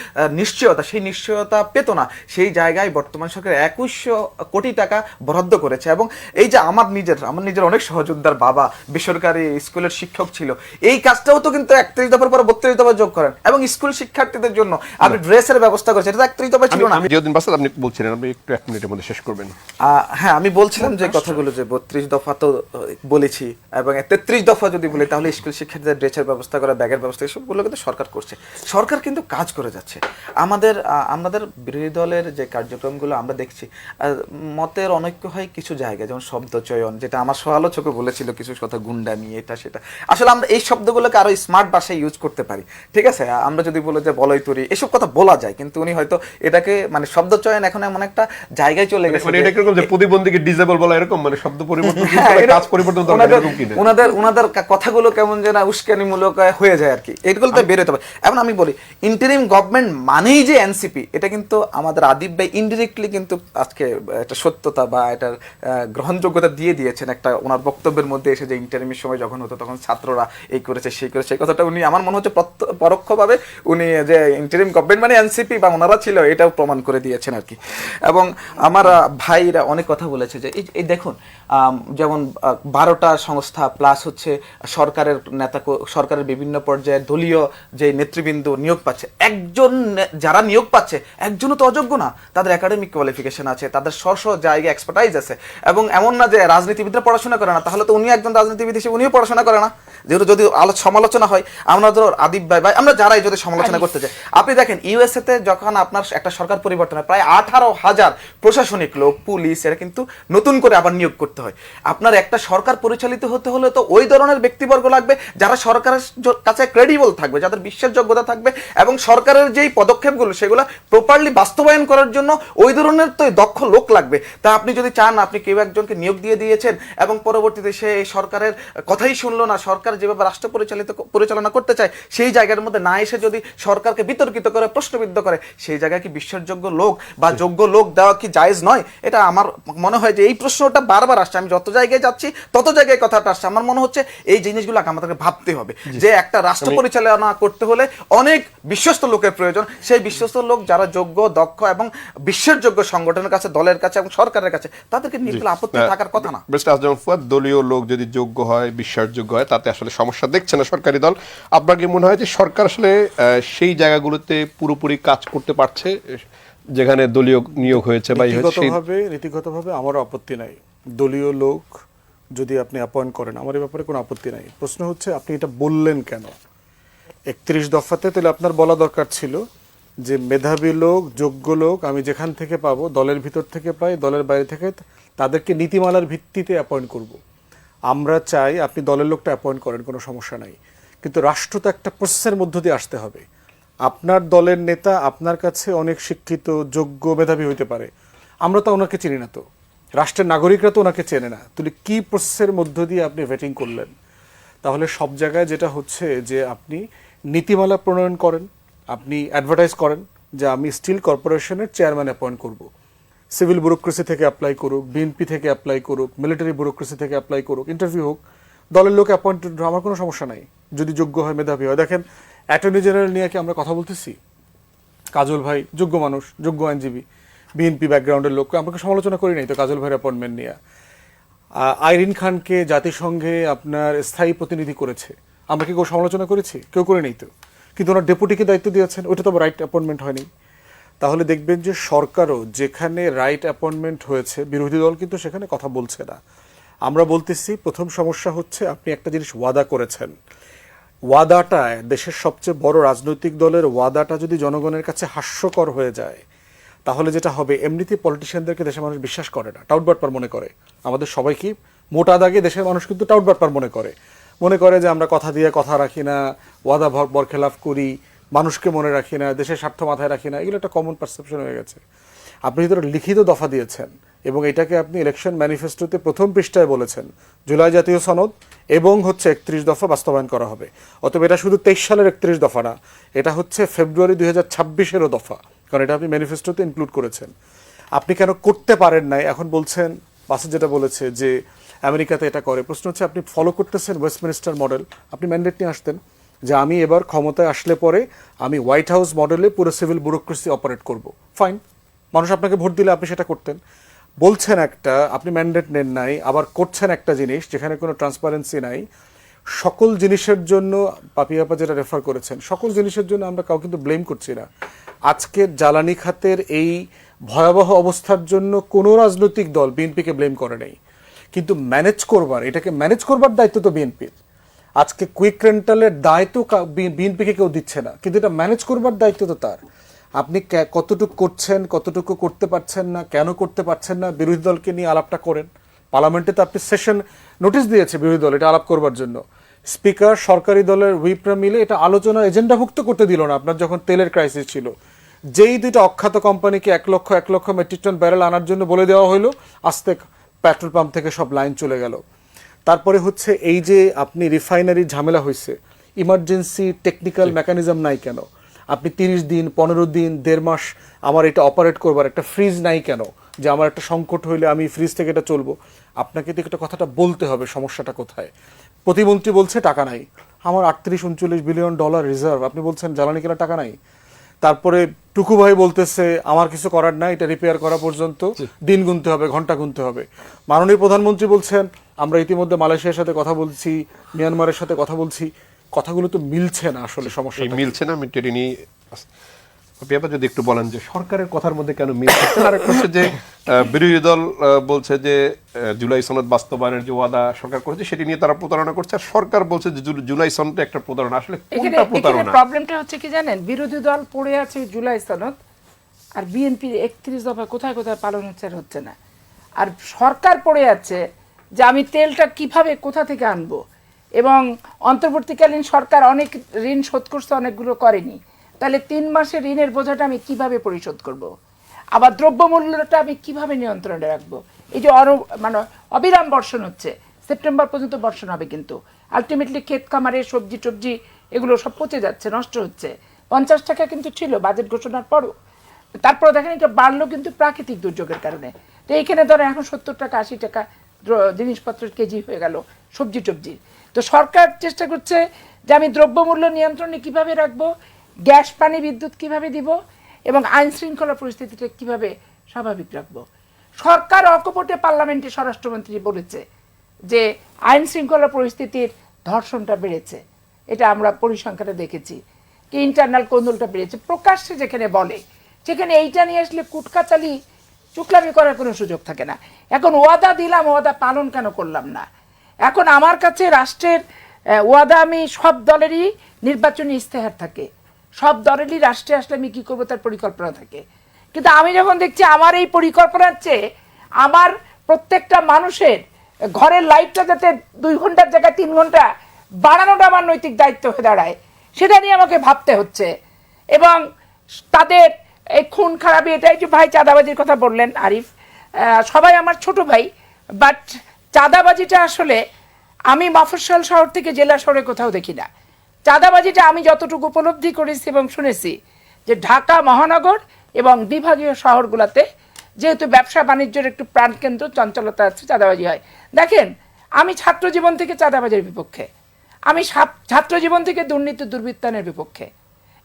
নিশ্চয়তা, সেই নিশ্চয়তা পেত না। সেই জায়গায় বর্তমান সরকার 2100 কোটি টাকা বরাদ্দ করেছে এবং এই যে আমার নিজের অনেক সহযোদ্ধার বাবা বেসরকারি স্কুলের শিক্ষক ছিল, এই কাজটাও তো কিন্তু 31 দফার পর 32 দফা যোগ করেন এবং স্কুল শিক্ষার্থীদের জন্য আপনি ড্রেসের ব্যবস্থা করেছেন, এটা 31 দফা ছিল না। জিয়াউদ্দিন বাসাদ, আপনি বলছিলেন, আপনি একটু 1 মিনিটের মধ্যে শেষ করবেন। হ্যাঁ, আমি বলছিলাম যে কথাগুলো, যে 32 দফা তো বলেছি এবং 33 দফা যদি বলি তাহলে স্কুল শিক্ষার্থীদের ড্রেসের ব্যবস্থা করা, ব্যাগের ব্যবস্থা, এসবগুলো কিন্তু সরকার করছে। সরকার কিন্তু কাজ করে যাচ্ছে। আমাদের বিরোধী দলের যে কার্যক্রমগুলো আমরা দেখছি, মতের অনৈক্য হয় কিছু জায়গায়, যেমন শব্দ চয়ন, যেটা আমার সহালোচকে বলেছিল কিছু কথা, গুন্ডামি, এটা সেটা। আসলে আমরা এই শব্দগুলোকে আরো স্মার্ট ভাষায় ইউজ করতে পারি, ঠিক আছে? আমরা যদি বলি যে বলয় তরি, এসব কথা বলা যায়, কিন্তু উনি হয়তো এটাকে মানে শব্দ চয়ন এখন এমন একটা জায়গায় চলে গেছে, মানে এটা কিরকম যে প্রতিবন্ধীকে ডিসেবল বলা, এরকম মানে শব্দ পরিবর্তন করে কাজ পরিবর্তন দরকার, এরকম কি না? ওনাদের কথাগুলো কেমন যেন উস্কানিমূলক হয়ে যায় আর কি, এগুলো তো বের হতে হবে। এখন আমি বলি ইন্টারিম গভর্নমেন্ট মানেই যে এনসিপি, এটা কিন্তু আমাদের আদিব ভাই ইনডিরেক্টলি কিন্তু আজকে একটা সত্যতা বা এটার গ্রহণযোগ্যতা দিয়ে দিয়েছেন একটা ওনার বক্তব্যের মধ্যে এসে, যে ইন্টারিমের সময় যখন হতো তখন ছাত্ররা এই করেছে সেই করেছে, সেই কথাটা উনি আমার মনে হচ্ছে পরোক্ষভাবে উনি যে ইন্টারিম গভর্নমেন্ট মানে এনসিপি বা ওনারা ছিল এটাও প্রমাণ করে দিয়েছেন আর কি। এবং আমার ভাইরা অনেক কথা বলেছে যে এই দেখুন, যেমন 12টা সংস্থা প্লাস হচ্ছে সরকারের সরকারের বিভিন্ন পর্যায়ে দলীয় যে নেতৃবৃন্দ নিয়োগ পাচ্ছে, একজন যারা নিয়োগ পাচ্ছে একজনও তো অযোগ্য না, তাদের একাডেমিক কোয়ালিফিকেশন আছে, তাদের স্ব জায়গায় এক্সপার্টাইজ আছে। এবং এমন না যে রাজনীতিবিদরা পড়াশোনা করে না, তাহলে তো উনি একজন রাজনীতিবিদ হিসেবে উনিও পড়াশোনা করে না। যেহেতু যদি সমালোচনা হয়, আমরা ধরো আদিব ভাই আমরা যারাই যদি সমালোচনা করতে চাই, আপনি দেখেন ইউএসএ তে যখন আপনার একটা সরকার পরিবর্তন হয়, প্রায় 18,000 প্রশাসনিক লোক, পুলিশ, এরা কিন্তু নতুন করে আবার নিয়োগ করতে হয়। আপনার একটা সরকার পরিচালিত হতে হলে তো ওই ধরনের ব্যক্তিবর্গ লাগবে যারা সরকারের কাছে ক্রেডিবল থাকবে, যাদের বিশ্বাসযোগ্যতা থাকবে এবং সরকারের যেই পদক্ষেপগুলো সেগুলো প্রপারলি বাস্তবায়ন করার জন্য ওই ধরনের তো দক্ষ লোক লাগবে। তা আপনি যদি চান, আপনি কেউ একজনকে নিয়োগ দিয়ে দিয়েছেন এবং পরবর্তীতে সে সরকারের কথাই শুনলো না, সরকার যেভাবে রাষ্ট্র পরিচালনা করতে চায় সেই জায়গার মধ্যে না এসে যদি সরকারকে বিতর্কিত করে, প্রশ্নবিদ্ধ করে, সেই জায়গায় কি বিশ্বাসযোগ্য লোক বা যোগ্য লোক দেওয়া কি জায়েজ নয়? এটা আমার মনে হয় যে এই প্রশ্নটা বারবার আসছে, আমি যত জায়গায় যাচ্ছি তত জায়গায় কথাটা আসছে। আমার মনে হচ্ছে এই জিনিসগুলো আমাদেরকে ভাবতে হবে যে একটা রাষ্ট্র পরিচালনা করতে হলে অনেক বিশ্বস্ত লোকের প্রয়োজন। সেই বিশ্বস্ত লোক যারা যোগ্য, দক্ষ এবং বিশ্বাসযোগ্য সংগঠনের কাছে, দলের কাছে এবং সরকারের কাছে, তাদেরকে নিয়ে আপত্তি থাকার কথা না। দলীয় লোক যদি যোগ্য হয়, বিশ্বাসযোগ্য হয়, তাতে আসলে সমস্যা দেখছে না সরকারি দল। আপনার কি মনে হয় যে সরকার আসলে সেই জায়গাগুলোতে পুরোপুরি কাজ করতে পারছে যেখানে দলীয় নিয়োগ হয়েছে? বা নীতিগতভাবে আমার আপত্তি নাই, দলীয় লোক যদি আপনি অ্যাপয়েন্ট করেন, আমার এই ব্যাপারে কোনো আপত্তি নাই। প্রশ্ন হচ্ছে আপনি এটা বললেন কেন 31 দফাতে? তাহলে আপনার বলা দরকার ছিল যে মেধাবী লোক, যোগ্য লোক আমি যেখান থেকে পাবো, দলের ভিতর থেকে পাই, দলের বাইরে থেকে, তাদেরকে নীতিমালার ভিত্তিতে অ্যাপয়েন্ট করব। আমরা চাই আপনি দলের লোকটা অ্যাপয়েন্ট করেন, কোনো সমস্যা নাই, কিন্তু রাষ্ট্র তো একটা প্রসেসের মধ্য দিয়ে আসতে হবে। আপনার দলের নেতা আপনার কাছে অনেক শিক্ষিত, যোগ্য, মেধাবী হইতে পারে, আমরা তো ওনাকে চিনি না, তো রাষ্ট্রের নাগরিকরা তো ওনাকে চেনে না, তাহলে কি প্রসেসের মধ্য দিয়ে আপনি ভেটিং করলেন? তাহলে সব জায়গায় যেটা হচ্ছে যে আপনি নীতিমালা প্রণয়ন করেন, আপনি অ্যাডভার্টাইজ করেন যে আমি স্টিল কর্পোরেশনের চেয়ারম্যান অ্যাপয়েন্ট করব, সিভিল ব্যুরোক্রেসি থেকে অ্যাপ্লাই করুক, বিএনপি থেকে অ্যাপ্লাই করুক, মিলিটারি ব্যুরোক্রেসি থেকে অ্যাপ্লাই করুক, ইন্টারভিউ হোক, দলের লোক অ্যাপয়েন্টেড, আমার কোনো সমস্যা নাই যদি যোগ্য হয়, মেধাবী হয়। দেখেন অ্যাটর্নি জেনারেল নিয়ে কি আমরা কথা বলতেছি? কাজল ভাই যোগ্য মানুষ, যোগ্য আইনজীবী, বিএনপি ব্যাকগ্রাউন্ডের লোক, আমাকে সমালোচনা করি নাই তো কাজল ভাইয়ের অ্যাপয়েন্টমেন্ট নিয়ে। আইরিন খানকে জাতিসংঘে আপনার স্থায়ী প্রতিনিধি করেছে, আমরা কি কেউ সমালোচনা করেছি? কেউ করে নেই তো, কিন্তু ওনার ডেপুটিকে দায়িত্ব দিয়েছেন, ওইটা তো রাইট অ্যাপয়েন্টমেন্ট হয়নি। তাহলে দেখবেন যে সরকারও যেখানে রাইট অ্যাপয়েন্টমেন্ট হয়েছে, বিরোধী দল কিন্তু সেখানে কথা বলছে না। আমরা বলতেছি প্রথম সমস্যা হচ্ছে আপনি একটা জিনিস ওয়াদা করেছেন, ওয়াদাটায় দেশের সবচেয়ে বড় রাজনৈতিক দলের ওয়াদাটা যদি জনগণের কাছে হাস্যকর হয়ে যায়, তাহলে যেটা হবে, এমনিতেই পলিটিশিয়ানদেরকে দেশের মানুষ বিশ্বাস করে না, টাউটবাটপার মনে করে। আমাদের সবাইকে মোটা দাগে দেশের মানুষ কিন্তু টাউটবাটপার মনে করে যে আমরা কথা দিয়ে কথা রাখি না, ওয়াদা বরখেলাফ করি, মানুষকে মনে রাখি না, দেশের স্বার্থ মাথায় রাখি না। এগুলো একটা কমন পারসেপশন হয়ে গেছে। আপনি যদি লিখিত দফা দিয়েছেন এবং এটাকে আপনি ইলেকশন ম্যানিফেস্টোতে প্রথম পৃষ্ঠায় বলেছেন জুলাই জাতীয় সনদ এবং 31 দফা বাস্তবায়ন করা হবে। অতএব এটা শুধু 23 সালের 31 দফা না, এটা হচ্ছে ফেব্রুয়ারি 2026-এরও দফা, কারণ এটা আপনি ম্যানিফেস্টোতে ইনক্লুড করেছেন। আপনি কেন করতে পারেন নাই এখন বলছেন? বাসে যেটা বলেছে যে আমেরিকাতে এটা করে। প্রশ্ন হচ্ছে আপনি ফলো করতেছেন ওয়েস্টমিনিস্টার মডেল। আপনি ম্যান্ডেট নিয়ে আসতেন যে আমি এবার ক্ষমতায় আসলে পরে আমি হোয়াইট হাউস মডেলে পুরো সিভিল ব্যুরোক্রেসি অপারেট করব। ফাইন, মানুষ আপনাকে ভোট দিলে আপনি সেটা করতেন। বলছেন একটা, আপনি ম্যান্ডেট নেন নাই, আবার করছেন একটা জিনিস যেখানে কোনো ট্রান্সপারেন্সি নাই। সকল জিনিসের জন্য পাপিয়াপা যেটা রেফার করেছেন, সকল জিনিসের জন্য আমরা কাউ কিন্তু ব্লেম করছি না। আজকের জ্বালানি খাতের এই ভয়াবহ অবস্থার জন্য কোনো রাজনৈতিক দল বিএনপিকে ব্লেম করে নাই, কিন্তু এটাকে ম্যানেজ করবার দায়িত্ব তো বিএনপির। আজকে কুইক রেন্টালের দায় তো বিএনপিকে কেউ দিচ্ছে না, কিন্তু এটা ম্যানেজ করবার দায়িত্ব তো তার। আপনি কতটুকু করছেন, কতটুকু করতে পারছেন না, কেন করতে পারছেন না, বিরোধী দলকে নিয়ে আলাপটা করেন। পার্লামেন্টে তো আপনি সেশন নোটিশ দিয়েছে বিরোধী দল এটা আলাপ করবার জন্য। স্পিকার সরকারি দলের হুইপরা মিলে এটা আলোচনা এজেন্ডাভুক্ত করতে দিল না আপনার যখন তেলের ক্রাইসিস ছিল। যেই দুইটা অখ্যাত কোম্পানিকে 1 লক্ষ মেট্রিক টন ব্যারেল আনার জন্য বলে দেওয়া হলো, আস্তে পেট্রোল পাম্প থেকে সব লাইন চলে গেল। তারপরে হচ্ছে এই যে আপনি রিফাইনারি ঝামেলা হয়েছে, ইমার্জেন্সি টেকনিক্যাল মেকানিজম নাই কেন? আপনি 30 দিন 15 দিন 1.5 মাস আমার এটা অপারেট করবার একটা ফ্রিজ নাই কেন, যে আমার একটা সংকট হইলে আমি ফ্রিজ থেকে এটা চলবো? আপনাকে তো একটা কথাটা বলতে হবে সমস্যাটা কোথায়। প্রতিমন্ত্রী বলছে টাকা নাই, আমার 38-39 বিলিয়ন ডলার রিজার্ভ, আপনি বলছেন জ্বালানি কেনার টাকা নাই। তারপরে টুকু ভাই বলতেছে আমার কিছু করার নাই, এটা রিপেয়ার করা পর্যন্ত দিন গুনতে হবে, ঘন্টা গুনতে হবে। মাননীয় প্রধানমন্ত্রী বলছেন আমরা ইতিমধ্যে মালয়েশিয়ার সাথে কথা বলছি, মিয়ানমারের সাথে কথা বলছি। কথাগুলো তো মিলছে না আসলে, সমস্যা মিলছে না। আমি টেনে নিয়ে ব্যাপার যদি একটু বলেন যে সরকারের কথার মধ্যে কেন মিলছে না। আর একটা হচ্ছে যে বিরোধী দল বলছে যে জুলাই সনদ বাস্তবায়নের যে ওয়াদা সরকার করেছে সেটি নিয়ে তারা প্রতারণা করছে, আর সরকার বলছে যে জুলাই সনদ একটা প্রতারণা। আসলে কোনটা প্রতারণা? প্রবলেমটা হচ্ছে কি জানেন, বিরোধী দল পড়ে আছে জুলাই সনদ, আর বিএনপির 31 দফা কোথায় কোথায় পালন হচ্ছে আর হচ্ছে না। আর সরকার পড়ে আছে যে আমি তেলটা কিভাবে কোথা থেকে আনবো, এবং অন্তর্বর্তীকালীন সরকার অনেক ঋণ শোধ করছে, অনেকগুলো করেনি। তাহলে 3 মাসের ঋণের বোঝাটা আমি কিভাবে পরিশোধ করব, আবার দ্রব্যমূল্যটা আমি কিভাবে নিয়ন্ত্রণে রাখবো। এই যে মানে অবিরাম বর্ষণ হচ্ছে, সেপ্টেম্বর পর্যন্ত বর্ষণ হবে, কিন্তু আলটিমেটলি ক্ষেত খামারে সবজি টবজি এগুলো সব পচে যাচ্ছে, নষ্ট হচ্ছে। 50 টাকা কিন্তু ছিল বাজেট ঘোষণার পরও, তারপর দেখেন এটা বাড়লো কিন্তু প্রাকৃতিক দুর্যোগের কারণে। তো এইখানে ধরেন এখন 70 টাকা 80 টাকা জিনিসপত্রের কেজি হয়ে গেল সবজি টবজির। তো সরকার চেষ্টা করছে যে আমি দ্রব্যমূল্য নিয়ন্ত্রণে কিভাবে রাখবো, গ্যাস পানি বিদ্যুৎ কিভাবে দিব, এবং আইন শৃঙ্খলা পরিস্থিতিটা কিভাবে স্বাভাবিক রাখবো। সরকার অকপটে পার্লামেন্টে স্বরাষ্ট্রমন্ত্রী বলেছে যে আইন শৃঙ্খলা পরিস্থিতির ধর্ষণটা বেড়েছে, এটা আমরা পরিসংখ্যানে দেখেছি, কি ইন্টারনাল কোন্দলটা বেড়েছে। প্রকাশ্যে যেখানে বলে সেখানে এইটা নিয়ে আসলে কুটকাচালি চুকলামি করার কোনো সুযোগ থাকে না। এখন ওয়াদা দিলাম, ওয়াদা পালন কেন করলাম না? এখন আমার কাছে রাষ্ট্রের ওয়াদা, আমি সব দলেরই নির্বাচনী ইস্তেহার থাকে, সব দলেরই রাষ্ট্রে আসলে আমি কী করবো তার পরিকল্পনা থাকে। কিন্তু আমি যখন দেখছি আমার এই পরিকল্পনার চেয়ে আমার প্রত্যেকটা মানুষের ঘরের লাইটটা যাতে 2 ঘন্টার জায়গায় 3 ঘন্টা বাড়ানোটা আমার নৈতিক দায়িত্ব হয়ে দাঁড়ায়, সেটা নিয়ে আমাকে ভাবতে হচ্ছে। এবং তাদের এই খুন খারাপি, এটাই যে ভাই চাঁদাবাজির কথা বললেন আরিফ, সবাই আমার ছোট ভাই, বাট চাঁদাবাজিটা আসলে আমি মফস্বল শহর থেকে জেলা শহরে কোথাও দেখি না। চাঁদাবাজিটা আমি যতটুকু উপলব্ধি করেছি এবং শুনেছি যে ঢাকা মহানগর এবং বিভাগীয় শহরগুলোতে যেহেতু ব্যবসা বাণিজ্যের একটু প্রাণকেন্দ্র, চঞ্চলতা আছে, চাঁদাবাজি হয়। দেখেন, আমি ছাত্র জীবন থেকে চাঁদাবাজির বিপক্ষে, আমি ছাত্র জীবন থেকে দুর্নীতি দুর্বৃত্তায়নের বিপক্ষে,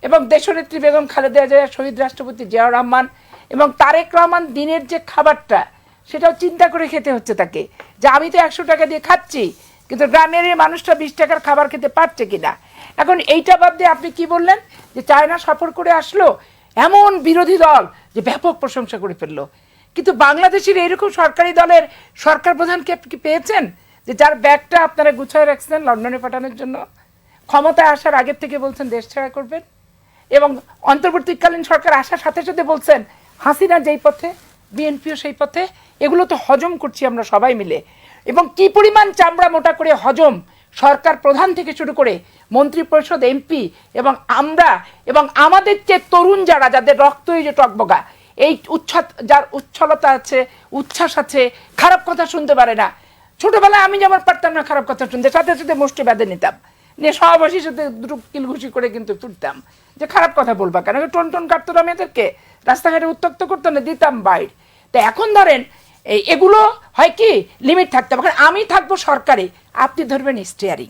এবং দেশনেত্রী বেগম খালেদা জিয়া, শহীদ রাষ্ট্রপতি জিয়াউর রহমান এবং তারেক রহমান দিনের যে খাবারটা সেটাও চিন্তা করে খেতে হচ্ছে তাকে, যে আমি তো 100 টাকা দিয়ে খাচ্ছি, কিন্তু গ্রামের এই মানুষটা 20 টাকার খাবার খেতে পারছে কিনা। এখন এইটা বাদ দিয়ে আপনি কি বললেন যে চায়না সফর করে আসলো, এমন বিরোধী দল যে ব্যাপক প্রশংসা করে ফেললো। কিন্তু বাংলাদেশের এইরকম সরকারি দলের সরকার প্রধানকে আপনি কি পেয়েছেন যে যার ব্যাগটা আপনারা গুছায় রাখছেন লন্ডনে পাঠানোর জন্য? ক্ষমতায় আসার আগের থেকে বলছেন দেশ ছাড়া করবেন, এবং অন্তর্বর্তীকালীন সরকার আসার সাথে সাথে বলছেন হাসিনা যেই পথে বিএনপিও সেই পথে। এগুলো তো হজম করছি আমরা সবাই মিলে, এবং কি পরিমাণ চামড়া মোটা করে হজম সরকার প্রধান থেকে শুরু করে মন্ত্রী পরিষদ, এমপি এবং আমরা এবং আমাদের যে তরুণ যারা, যাদের রক্ত এই যে টকবগা, এই যার উচ্ছলতা আছে, উচ্ছ্বাস আছে, খারাপ কথা শুনতে পারে না। ছোটবেলায় আমি যেমন পারতাম না খারাপ কথা শুনতে, সাথে সাথে মুষ্টি বেঁধে নিতাম, নিয়ে সহবাসীর সাথে দুটো কিলঘুষি করে কিন্তু তুলতাম যে খারাপ কথা বলবা কেন, টন টন কাটতো না মেয়েদেরকে, রাস্তাঘাটে উত্তক্ত করতো না, দিতাম বাইর। তো এখন ধরেন এগুলো হয় কি লিমিট থাকতে হবে। আমি থাকবো সরকারে, আপনি ধরবেন স্টিয়ারিং,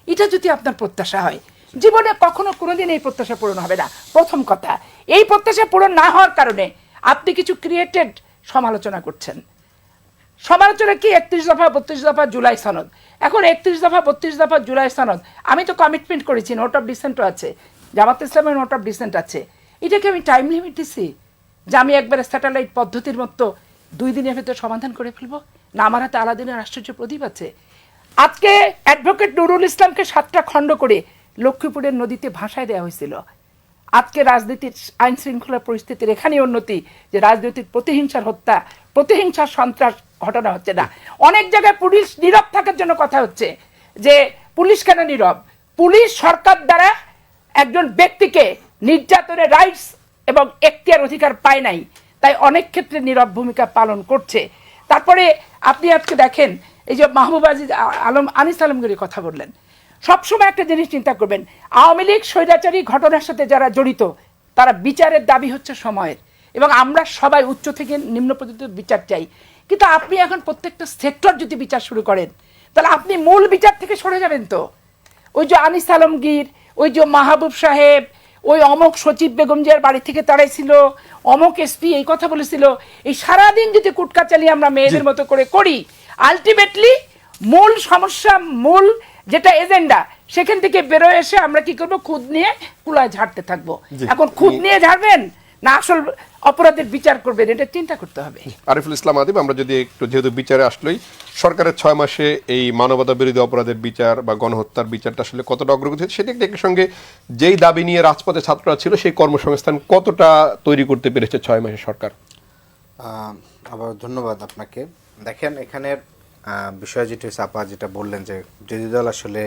এটা যদি আপনার প্রত্যাশা হয়, জীবনে কখনো কোনোদিন এই প্রত্যাশা পূরণ হবে না। প্রথম কথা, এই প্রত্যাশা পূরণ না হওয়ার কারণে আপনি কিছু ক্রিয়েটেড সমালোচনা করছেন। সমালোচনা কি 31 দফা 32 দফা জুলাই সনদ, এখন 31 দফা 32 দফা জুলাই সনদ, আমি তো কমিটমেন্ট করেছি, নোট অফ ডিসেন্টও আছে, জামাত ইসলামের নোট অফ ডিসেন্ট আছে, এটাকে আমি টাইম লিমিট দিছি যে আমি একবারে স্যাটেলাইট পদ্ধতির মতো 2 দিনের ভেতর সমাধান করে ফেলবো না? আমার হাতে আলাদিনের আশ্চর্য প্রদীপ আছে। আজকে অ্যাডভোকেট নুরুল ইসলামকে 7টা খণ্ড করে লক্ষ্মীপুরের নদীতে ভাসায় দেওয়া হয়েছিল। আজকে রাজনীতির আইন শৃঙ্খলা পরিস্থিতির এখানেই উন্নতি যে রাজনৈতিক প্রতিহিংসার হত্যা, প্রতিহিংসার সন্ত্রাস ঘটনা হচ্ছে না। অনেক জায়গায় পুলিশ নীরব থাকার জন্য কথা হচ্ছে যে পুলিশ কেন নীরব? পুলিশ সরকার দ্বারা একজন ব্যক্তিকে নির্যাতনের রাইটস এবং এখতিয়ার অধিকার পায় নাই, তাই অনেক ক্ষেত্রে নীরব ভূমিকা পালন করছে। তারপরে আপনি আজকে দেখেন এই যে মাহবুব আজিজ আলম, আনিস আলমগীরের কথা বললেন, সবসময় একটা জিনিস চিন্তা করবেন, আওয়ামী লীগ স্বৈরাচারী ঘটনার সাথে যারা জড়িত তারা বিচারের দাবি হচ্ছে সময়ের, এবং আমরা সবাই উচ্চ থেকে নিম্ন পর্যন্ত বিচার চাই। কিন্তু আপনি এখন প্রত্যেকটা সেক্টর যদি বিচার শুরু করেন, তাহলে আপনি মূল বিচার থেকে সরে যাবেন। তো ওই যে আনিস আলমগীর, ওই যে মাহবুব সাহেব, ওই অমক সচিব বেগম জিয়ার বাড়ি থেকে তাড়াইছিল, অমক এসপি এই কথা বলেছিল, এই সারাদিন যদি কুটকাচালি আমরা মেয়েদের মতো করে করি, আলটিমেটলি মূল সমস্যা, মূল যেটা এজেন্ডা, সেখান থেকে বেরোয় এসে আমরা কি করব? খুদ নিয়ে কুলায় ঝাড়তে থাকবো। এখন খুদ নিয়ে ঝাড়বেন না আসল অপরাধের বিচার করবেন, এটা চিন্তা করতে হবে। আরিফুল ইসলাম আদিব, আমরা যদি একটু, যেহেতু বিচারে আসলোই, সরকারের 6 মাসে এই মানবতা বিরোধী অপরাধের বিচার বা গণহত্যার বিচারটা আসলে কতটা অগ্রগতি হয়েছে, সেটা একটু সঙ্গে যেই দাবি নিয়ে রাজপথে ছাত্ররা ছিল সেই কর্মসংস্থান কতটা তৈরি করতে পেরেছে 6 মাসে সরকার? আবার ধন্যবাদ আপনাকে। দেখেন এখানের বিষয় যেটা হচ্ছে, আপা যেটা বললেন যে বিরোধী দল আসলে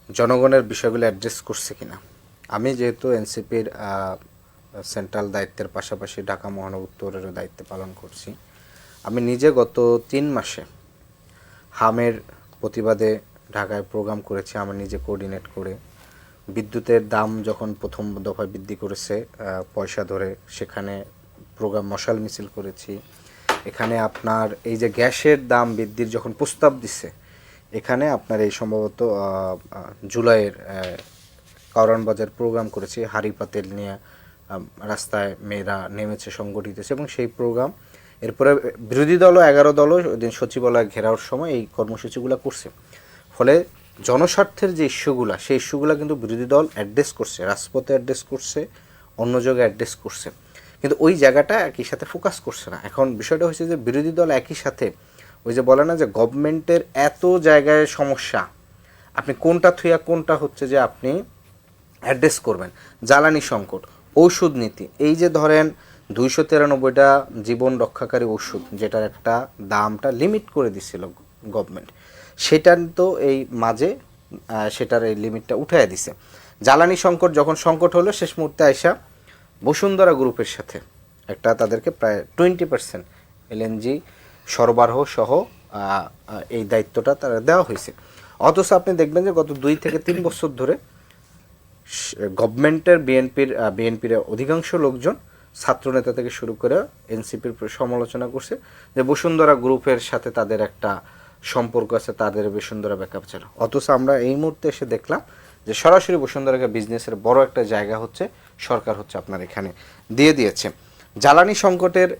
জনগণের বিষয়গুলো অ্যাড্রেস করছে কিনা। আমি যেহেতু এনসিপির সেন্ট্রাল দায়িত্বের পাশাপাশি ঢাকা মহানগর উত্তরেরও দায়িত্ব পালন করছি, আমি নিজে গত 3 মাসে হামের প্রতিবাদে ঢাকায় প্রোগ্রাম করেছি, আমি নিজে কোঅর্ডিনেট করে। বিদ্যুতের দাম যখন প্রথম দফায় বৃদ্ধি করেছে পয়সা ধরে, সেখানে প্রোগ্রাম মশাল মিছিল করেছি। এখানে আপনার এই যে গ্যাসের দাম বৃদ্ধির যখন প্রস্তাব দিচ্ছে, এখানে আপনার এই সম্ভবত জুলাইয়ের কারওয়ান বাজার প্রোগ্রাম করেছি, হাড়ি পাতিল নিয়ে রাস্তায় মেয়েরা নেমেছে, সংগঠিত হয়েছে, এবং সেই প্রোগ্রাম এরপরে বিরোধী দলও 11 দলও দিন সচিবালয় ঘেরাওর সময় এই কর্মসূচিগুলো করছে। ফলে জনস্বার্থের যে ইস্যুগুলো, সেই ইস্যুগুলো কিন্তু বিরোধী দল অ্যাড্রেস করছে, রাজপথে অ্যাড্রেস করছে, অন্য জায়গায় অ্যাড্রেস করছে, কিন্তু ওই জায়গাটা একই সাথে ফোকাস করছে না। এখন বিষয়টা হচ্ছে যে বিরোধী দল একই সাথে ওই যে বলে না যে গভর্নমেন্টের এত জায়গায় সমস্যা, আপনি কোনটা থুয়া কোনটা হচ্ছে যে আপনি অ্যাড্রেস করবেন। জ্বালানি সংকট, ঔষধ নীতি, এই যে ধরেন 293টা জীবন রক্ষাকারী ওষুধ যেটার একটা দামটা লিমিট করে দিছিল গভর্নমেন্ট, সেটার তো এই মাঝে সেটার এই লিমিটটা উঠাইয়া দিছে। জ্বালানি সংকট যখন সংকট হলো, শেষ মুহূর্তে আইসা বসুন্ধরা গ্রুপের সাথে একটা তাদেরকে প্রায় 20% এলএনজি সরবরাহ সহ এই দায়িত্বটা তারা দেওয়া হয়েছে। অথচ আপনি দেখবেন যে গত 2 থেকে 3 বছর ধরে গভর্নমেন্টের বিএনপির অধিকাংশ লোকজন, ছাত্রনেতা থেকে শুরু করে এনসিপির সমালোচনা করছে যে বসুন্ধরা গ্রুপের সাথে তাদের একটা সম্পর্ক আছে, তাদের বসুন্ধরা ব্যাকআপ ছিল। অথচ আমরা এই মুহূর্তে এসে দেখলাম যে সরাসরি বসুন্ধরাকে বিজনেসের বড় একটা জায়গা হচ্ছে সরকার হচ্ছে আপনার এখানে দিয়ে দিয়েছে। জ্বালানি সংকটের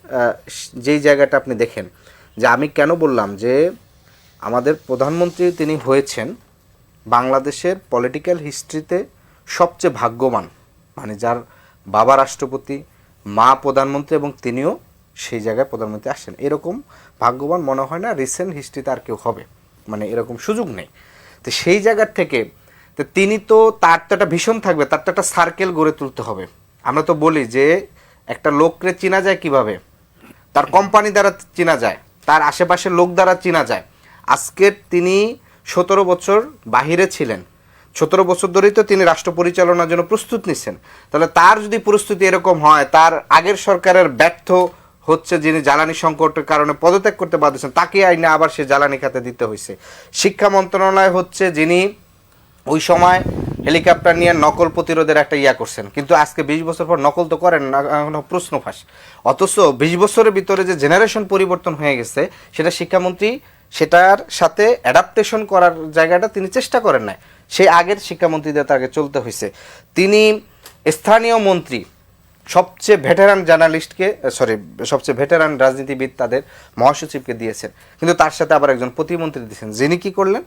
যেই জায়গাটা আপনি দেখেন, যে আমি কেন বললাম যে আমাদের প্রধানমন্ত্রী তিনি হয়েছেন বাংলাদেশের পলিটিক্যাল হিস্ট্রিতে সবচেয়ে ভাগ্যবান, মানে যার বাবা রাষ্ট্রপতি, মা প্রধানমন্ত্রী, এবং তিনিও সেই জায়গায় প্রধানমন্ত্রী আসেন, এরকম ভাগ্যবান মনে হয় না রিসেন্ট হিস্ট্রিতে আর কেউ হবে, মানে এরকম সুযোগ নেই। তো সেই জায়গার থেকে তো তিনি তো তার তো একটা ভীষণ থাকবে, তার তো একটা সার্কেল গড়ে তুলতে হবে। আমরা তো বলি যে একটা লোককে চেনা যায় কিভাবে, তার কোম্পানি দ্বারা চেনা যায়, তার আশেপাশের লোক দ্বারা চেনা যায়। আজকে তিনি 17 বছর বাহিরে ছিলেন, 17 বছর ধরেই তো তিনি রাষ্ট্র পরিচালনার জন্য প্রস্তুত নিচ্ছেন। তাহলে তার যদি প্রস্তুতি এরকম হয়, তার আগের সরকারের ব্যর্থ হচ্ছে, যিনি জ্বালানি সংকটের কারণে পদত্যাগ করতে বাধ্য হয়েছেন, তাকে আইনে আবার সে জ্বালানি খাতে দিতে হয়েছে। শিক্ষা মন্ত্রণালয় হচ্ছে যিনি ওই সময় হেলিকপ্টার নিয়ে নকল প্রতিরোধের একটা ইয়া করছেন, কিন্তু আজকে 20 বছর পর নকল তো করেন না, প্রশ্ন ফাঁস। অথচ 20 বছরের ভিতরে যে জেনারেশন পরিবর্তন হয়ে গেছে, সেটা শিক্ষামন্ত্রী সেটার সাথে অ্যাডাপ্টেশন করার জায়গাটা তিনি চেষ্টা করেন না। সেই আগের শিক্ষামন্ত্রীদের তাকে চলতে হয়েছে। তিনি স্থানীয় মন্ত্রী, সবচেয়ে ভেটেরান জার্নালিস্টকে, সবচেয়ে ভেটেরান রাজনীতিবিদ তাদের মহাসচিবকে দিয়েছেন, কিন্তু তার সাথে আবার একজন প্রতিমন্ত্রী দিয়েছেন, যিনি কি করলেন,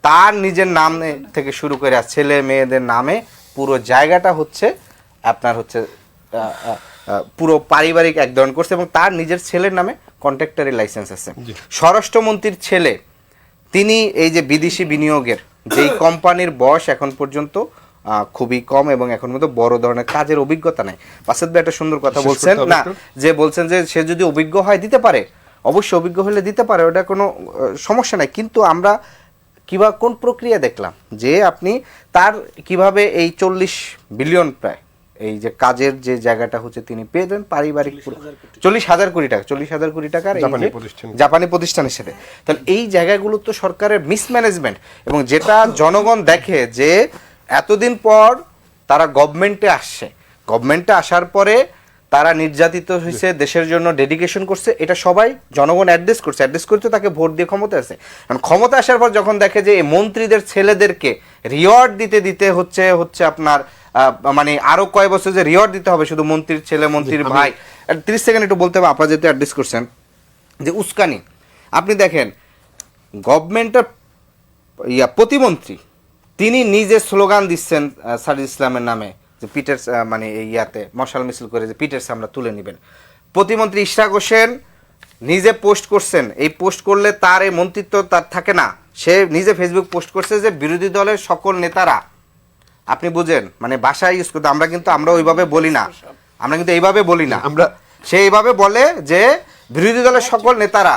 তার নিজের নাম থেকে শুরু করে ছেলে মেয়েদের নামে পুরো জায়গাটা হচ্ছে আপনার হচ্ছে পুরো পারিবারিক এক ধরন করছে, এবং তার নিজের ছেলের নামে কন্ট্রাক্টরি লাইসেন্স আছে। স্বরাষ্ট্রমন্ত্রীর ছেলে, তিনি এই যে বিদেশি বিনিয়োগের যেই কোম্পানির বয়স এখন পর্যন্ত খুবই কম, এবং এখন মতো বড় ধরনের কাজের অভিজ্ঞতা নেই। বাসেদ ভাই একটা সুন্দর কথা বলছেন না, যে বলছেন যে সে যদি অভিজ্ঞ হয় দিতে পারে, অবশ্যই অভিজ্ঞ হলে দিতে পারে, ওটা কোনো সমস্যা নাই। কিন্তু আমরা কিভাবে কোন প্রক্রিয়া দেখলাম যে আপনি তার কিভাবে এই 40 বিলিয়ন প্রায় এই যে কাজের যে জায়গাটা হচ্ছে তিনি পেয়ে দেন পারিবারিক 40,000 কোটি টাকা, 40,000 কোটি টাকার জাপানি প্রতিষ্ঠানের সাথে। তাহলে এই জায়গাগুলো তো সরকারের মিসম্যানেজমেন্ট, এবং যেটা জনগণ দেখে যে এতদিন পর তারা গভর্নমেন্টে আসছে, গভর্নমেন্টে আসার পরে তারা নির্যাতিত হয়েছে, দেশের জন্য ডেডিকেশন করছে, এটা সবাই জনগণ অ্যাড্রেস করতে তাকে ভোট দিয়ে ক্ষমতা আছে। কারণ ক্ষমতা আসার পর যখন দেখে যে এই মন্ত্রীদের ছেলেদেরকে রিওয়ার্ড দিতে হচ্ছে আপনার মানে আরো কয় বছর যে রিওয়ার্ড দিতে হবে শুধু মন্ত্রীর ছেলে মন্ত্রীর ভাই। 30 সেকেন্ড একটু বলতে হবে, আপনারা যেহেতু অ্যাড্রেস করছেন যে উস্কানি। আপনি দেখেন গভর্নমেন্টের প্রতিমন্ত্রী তিনি নিজে স্লোগান দিচ্ছেন সাজিদ ইসলামের নামে, যে পিটের মানে ইয়াতে মশাল মিছিল করে যে পিটের আমরা তুলে নেবেন। প্রতিমন্ত্রী ইশরাক হোসেন নিজে পোস্ট করছেন, এই পোস্ট করলে তার এই মন্ত্রিত্ব তার থাকে না, সে নিজে ফেসবুক পোস্ট করছে যে বিরোধী দলের সকল নেতারা, আপনি বুঝেন মানে ভাষা ইউজ করতে, আমরা ওইভাবে বলি না, আমরা কিন্তু এইভাবে বলি না, সে এইভাবে বলে যে বিরোধী দলের সকল নেতারা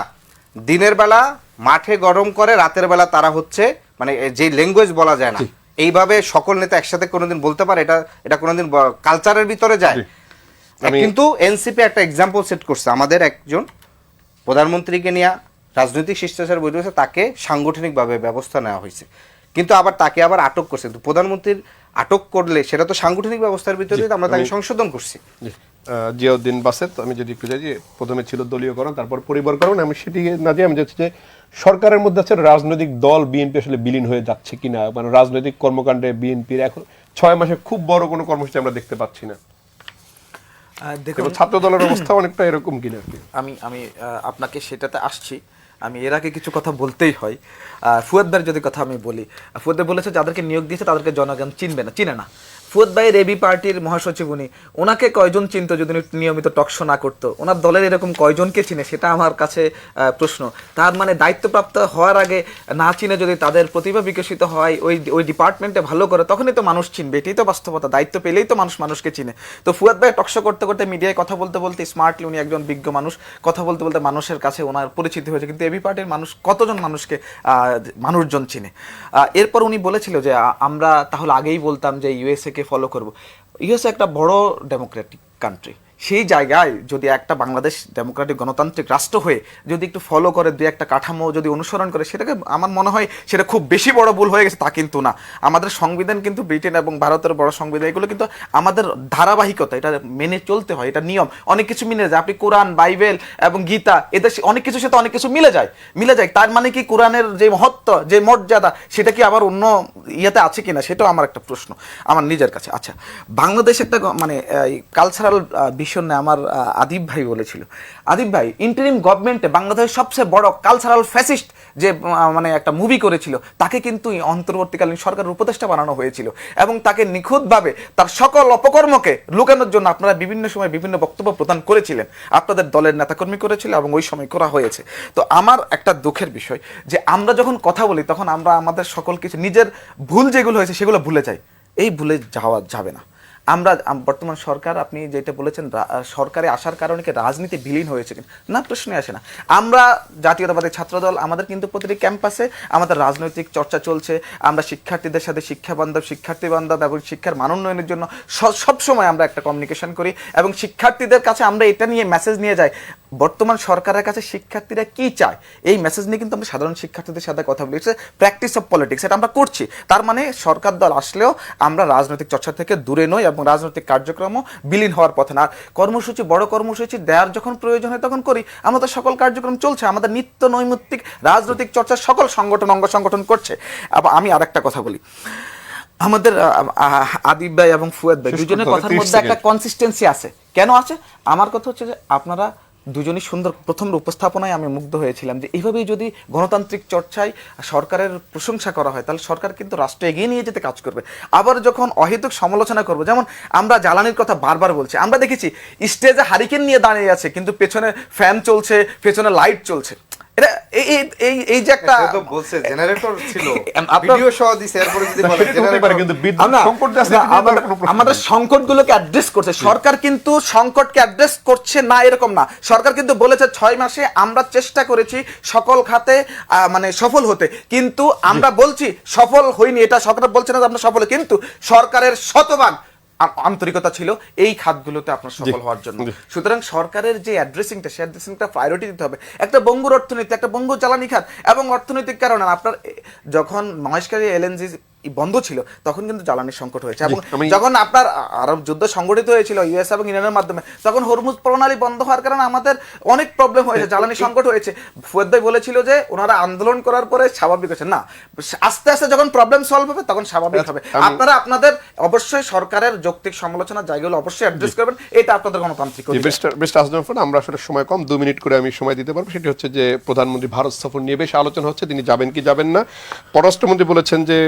দিনের বেলা মাঠে গরম করে, রাতের বেলা তারা হচ্ছে মানে যে ল্যাঙ্গুয়েজ বলা যায় না, এইভাবে সকল নেতা একসাথে কোনোদিন বলতে পারে, এটা কোনোদিন কালচারের ভিতরে যায়। কিন্তু এনসিপি একটা এক্সাম্পল সেট করছে, আমাদের একজন প্রধানমন্ত্রীকে নিয়ে রাজনৈতিক শিষ্টাচার বৈঠক হয়েছে, তাকে সাংগঠনিকভাবে ব্যবস্থা নেওয়া হয়েছে, কিন্তু আবার তাকে আবার আটক করছে। কিন্তু প্রধানমন্ত্রীর আটক করলে সেটা তো সাংগঠনিক ব্যবস্থার ভিতরে আমরা তাকে সংশোধন করছি। জিয়াউদ্দিন বাসেদ, আমি যদি একটু যাই যে প্রথমে ছিল দলীয়করণ, তারপর পরিবারকরণ, আমি সেটি না যে আমি যাচ্ছি যে সরকারের মধ্যে আছে রাজনৈতিক দল বিএনপি আসলে বিলীন হয়ে যাচ্ছে কিনা, মানে রাজনৈতিক কর্মকাণ্ডে বিএনপির এখন 6 মাসে খুব বড় কোনো কর্মসূচি আমরা দেখতে পাচ্ছি না। দেখুন ছাত্র দলের অবস্থা অনেকটা এরকম কিনা। আমি আপনাকে সেটাতে আসছি। আমি এর আগে কিছু কথা বলতেই হয়। ফুয়াদ ভাইয়ের যদি কথা আমি বলি, ফুয়াদ ভাই বলেছে যাদেরকে নিয়োগ দিয়েছে তাদেরকে জনগণ চিনে না। ফুয়াদ ভাইয়ের এবি পার্টির মহাসচিব উনি, ওনাকে কয়জন চিনতো যদি নিয়মিত টকশো না করতো? ওনার দলের এরকম কয়জনকে চিনে সেটা আমার কাছে প্রশ্ন। তার মানে দায়িত্বপ্রাপ্ত হওয়ার আগে না চিনে যদি তাদের প্রতিভা বিকশিত হয়, ওই ডিপার্টমেন্টে ভালো করে, তখনই তো মানুষ চিনবে। এটাই তো বাস্তবতা, দায়িত্ব পেলেই তো মানুষকে চিনে। তো ফুয়াদ ভাই টকশো করতে মিডিয়ায় কথা বলতে স্মার্টলি, উনি একজন বিজ্ঞ মানুষ, কথা বলতে মানুষের কাছে ওনার পরিচিতি হয়েছে। কিন্তু এবি পার্টির মানুষ কতজন মানুষকে মানুষজন চিনে? এরপর উনি বলেছিল যে আমরা তাহলে আগেই বলতাম যে ইউএসএ কে ফলো করব। ইউএসএ একটা বড় ডেমোক্রেটিক কান্ট্রি, সেই জায়গায় যদি একটা বাংলাদেশ ডেমোক্রেটিক গণতান্ত্রিক রাষ্ট্র হয়ে যদি একটু ফলো করে, দুই একটা কাঠামো যদি অনুসরণ করে, সেটাকে আমার মনে হয় সেটা খুব বেশি বড় ভুল হয়ে গেছে তা কিন্তু না। আমাদের সংবিধান কিন্তু ব্রিটেন এবং ভারতের বড় সংবিধান, এগুলো কিন্তু আমাদের ধারাবাহিকতা, এটা মেনে চলতে হয়, এটা নিয়ম। অনেক কিছু মিলে যায়, আপনি কোরআন, বাইবেল এবং গীতা, এদের অনেক কিছুর সাথে অনেক কিছু মিলে যায়। তার মানে কি কোরআনের যে মহত্ব, যে মর্যাদা, সেটা কি আবার অন্য ইয়েতে আছে কিনা, সেটাও আমার একটা প্রশ্ন আমার নিজের কাছে। আচ্ছা, বাংলাদেশ একটা মানে কালচারাল ভীষণ আমার আদিব ভাই বলেছিল, আদিব ভাই ইন্টারিম গভর্নমেন্টে বাংলাদেশের সবচেয়ে বড় কালচারাল ফ্যাসিস্ট যে মানে একটা মুভি করেছিল তাকে কিন্তু অন্তর্বর্তীকালীন সরকারের উপদেষ্টা বানানো হয়েছিল এবং তাকে নিখুঁতভাবে তার সকল অপকর্মকে লুকানোর জন্য আপনারা বিভিন্ন সময় বিভিন্ন বক্তব্য প্রদান করেছিলেন, আপনাদের দলের নেতাকর্মী করেছিল এবং ওই সময় করা হয়েছে। তো আমার একটা দুঃখের বিষয় যে আমরা যখন কথা বলি তখন আমরা আমাদের সকল কিছু নিজের ভুল যেগুলো হয়েছে সেগুলো ভুলে যাই, এই ভুলে যাওয়া যাবে না। আমরা বর্তমান সরকার, আপনি যেটা বলেছেন সরকারে আসার কারণে কি রাজনীতি বিলীন হয়েছে কিনা, না প্রশ্নে আসে না। আমরা জাতীয়তাবাদী ছাত্রদল, আমাদের কিন্তু প্রতিটি ক্যাম্পাসে আমাদের রাজনৈতিক চর্চা চলছে, আমরা শিক্ষার্থীদের সাথে শিক্ষার্থী বান্ধব এবং শিক্ষার মান উন্নয়নের জন্য সবসময় আমরা একটা কমিউনিকেশন করি এবং শিক্ষার্থীদের কাছে আমরা এটা নিয়ে মেসেজ নিয়ে যাই বর্তমান সরকারের কাছে শিক্ষার্থীরা কি চায়, এই মেসেজ নিয়ে কিন্তু আমরা সাধারণ শিক্ষার্থীদের সাথে কথা বলি। প্র্যাকটিস অফ পলিটিক্স, এটা আমরা করছি। তার মানে সরকার দল আসলেও আমরা রাজনৈতিক চর্চা থেকে দূরে নই এবং রাজনৈতিক কার্যক্রমও বিলীন হওয়ার পথে না। আর কর্মসূচি, বড় কর্মসূচি দেওয়ার যখন প্রয়োজন হয় তখন করি, আমাদের সকল কার্যক্রম চলছে, আমাদের নিত্য নৈমিত্তিক রাজনৈতিক চর্চা সকল সংগঠন অঙ্গ সংগঠন করছে। আবার আমি আরেকটা কথা বলি, আমাদের আদিব ভাই এবং ফুয়াদ ভাই দুজনের কথার মধ্যে একটা কনসিস্টেন্সি আছে। কেন আছে? আমার কথা হচ্ছে যে আপনারা দুজনই সুন্দর, প্রথম উপস্থাপনায় আমি মুগ্ধ হয়েছিলাম যে এইভাবেই যদি গণতান্ত্রিক চর্চায় সরকারের প্রশংসা করা হয় তাহলে সরকার কিন্তু রাষ্ট্র এগিয়ে নিয়ে যেতে কাজ করবে। আবার যখন অহেতুক সমালোচনা করবো, যেমন আমরা জ্বালানির কথা বারবার বলছি, আমরা দেখেছি স্টেজে হারিকেন নিয়ে দাঁড়িয়ে আছে কিন্তু পেছনে ফ্যান চলছে, পেছনে লাইট চলছে। এটা এই যে একটা বলছে জেনারেটর ছিল, আপনার ভিডিও সহ দিছে, এরপরে যদি বলে জেনারেটর, কিন্তু বিদ্যুৎ সংকট আছে, আমাদের সংকটগুলোকে অ্যাড্রেস করছে সরকার, কিন্তু সংকটকে অ্যাড্রেস করছে না এরকম না। সরকার কিন্তু বলেছে 6 মাসে আমরা চেষ্টা করেছি সকল খাতে মানে সফল হতে, কিন্তু আমরা বলছি সফল হইনি। এটা সরকার বলছে না যে আমরা সফল, কিন্তু সরকারের শতভাগ আন্তরিকতা ছিল এই খাতগুলোতে আপনার সফল হওয়ার জন্য। সুতরাং সরকারের যে অ্যাড্রেসিংটা, সেই অ্যাড্রেসিংটা প্রায়োরিটি দিতে হবে। একটা বঙ্গুর অর্থনীতি, একটা বঙ্গ জ্বালানি খাত এবং অর্থনৈতিক কারণে আপনার যখন মহেশখালী এলএনজি বন্ধ ছিল তখন কিন্তু জ্বালানির সংকট হয়েছে এবং যখন আপনার আরব যুদ্ধ সংগঠিত হয়েছিল ইউএস এবং ইরানের মাধ্যমে, তখন হরমুজ প্রণালী বন্ধ হওয়ার কারণে আমাদের অনেক প্রবলেম হয়েছে, জ্বালানি সংকট হয়েছে। ফুয়াদ ভাই বলেছিল যে ওনারা আন্দোলন করার পরে স্বাভাবিক হয়েছে, না, আস্তে আস্তে যখন প্রবলেম সলভ হবে তখন স্বাভাবিক হবে। আপনারা আপনাদের অবশ্যই সরকারের যৌক্তিক সমালোচনার জায়গাগুলো অবশ্যই অ্যাড্রেস করবেন, এটা আপনাদের গণতান্ত্রিক অধিকার। আমরা আসলে সময় কম, 2 মিনিট করে আমি সময় দিতে পারবো। সেটি হচ্ছে যে প্রধানমন্ত্রী ভারত সফর নিয়ে বেশ আলোচনা হচ্ছে, তিনি যাবেন কি যাবেন না। পররাষ্ট্রমন্ত্রী বলেছেন যে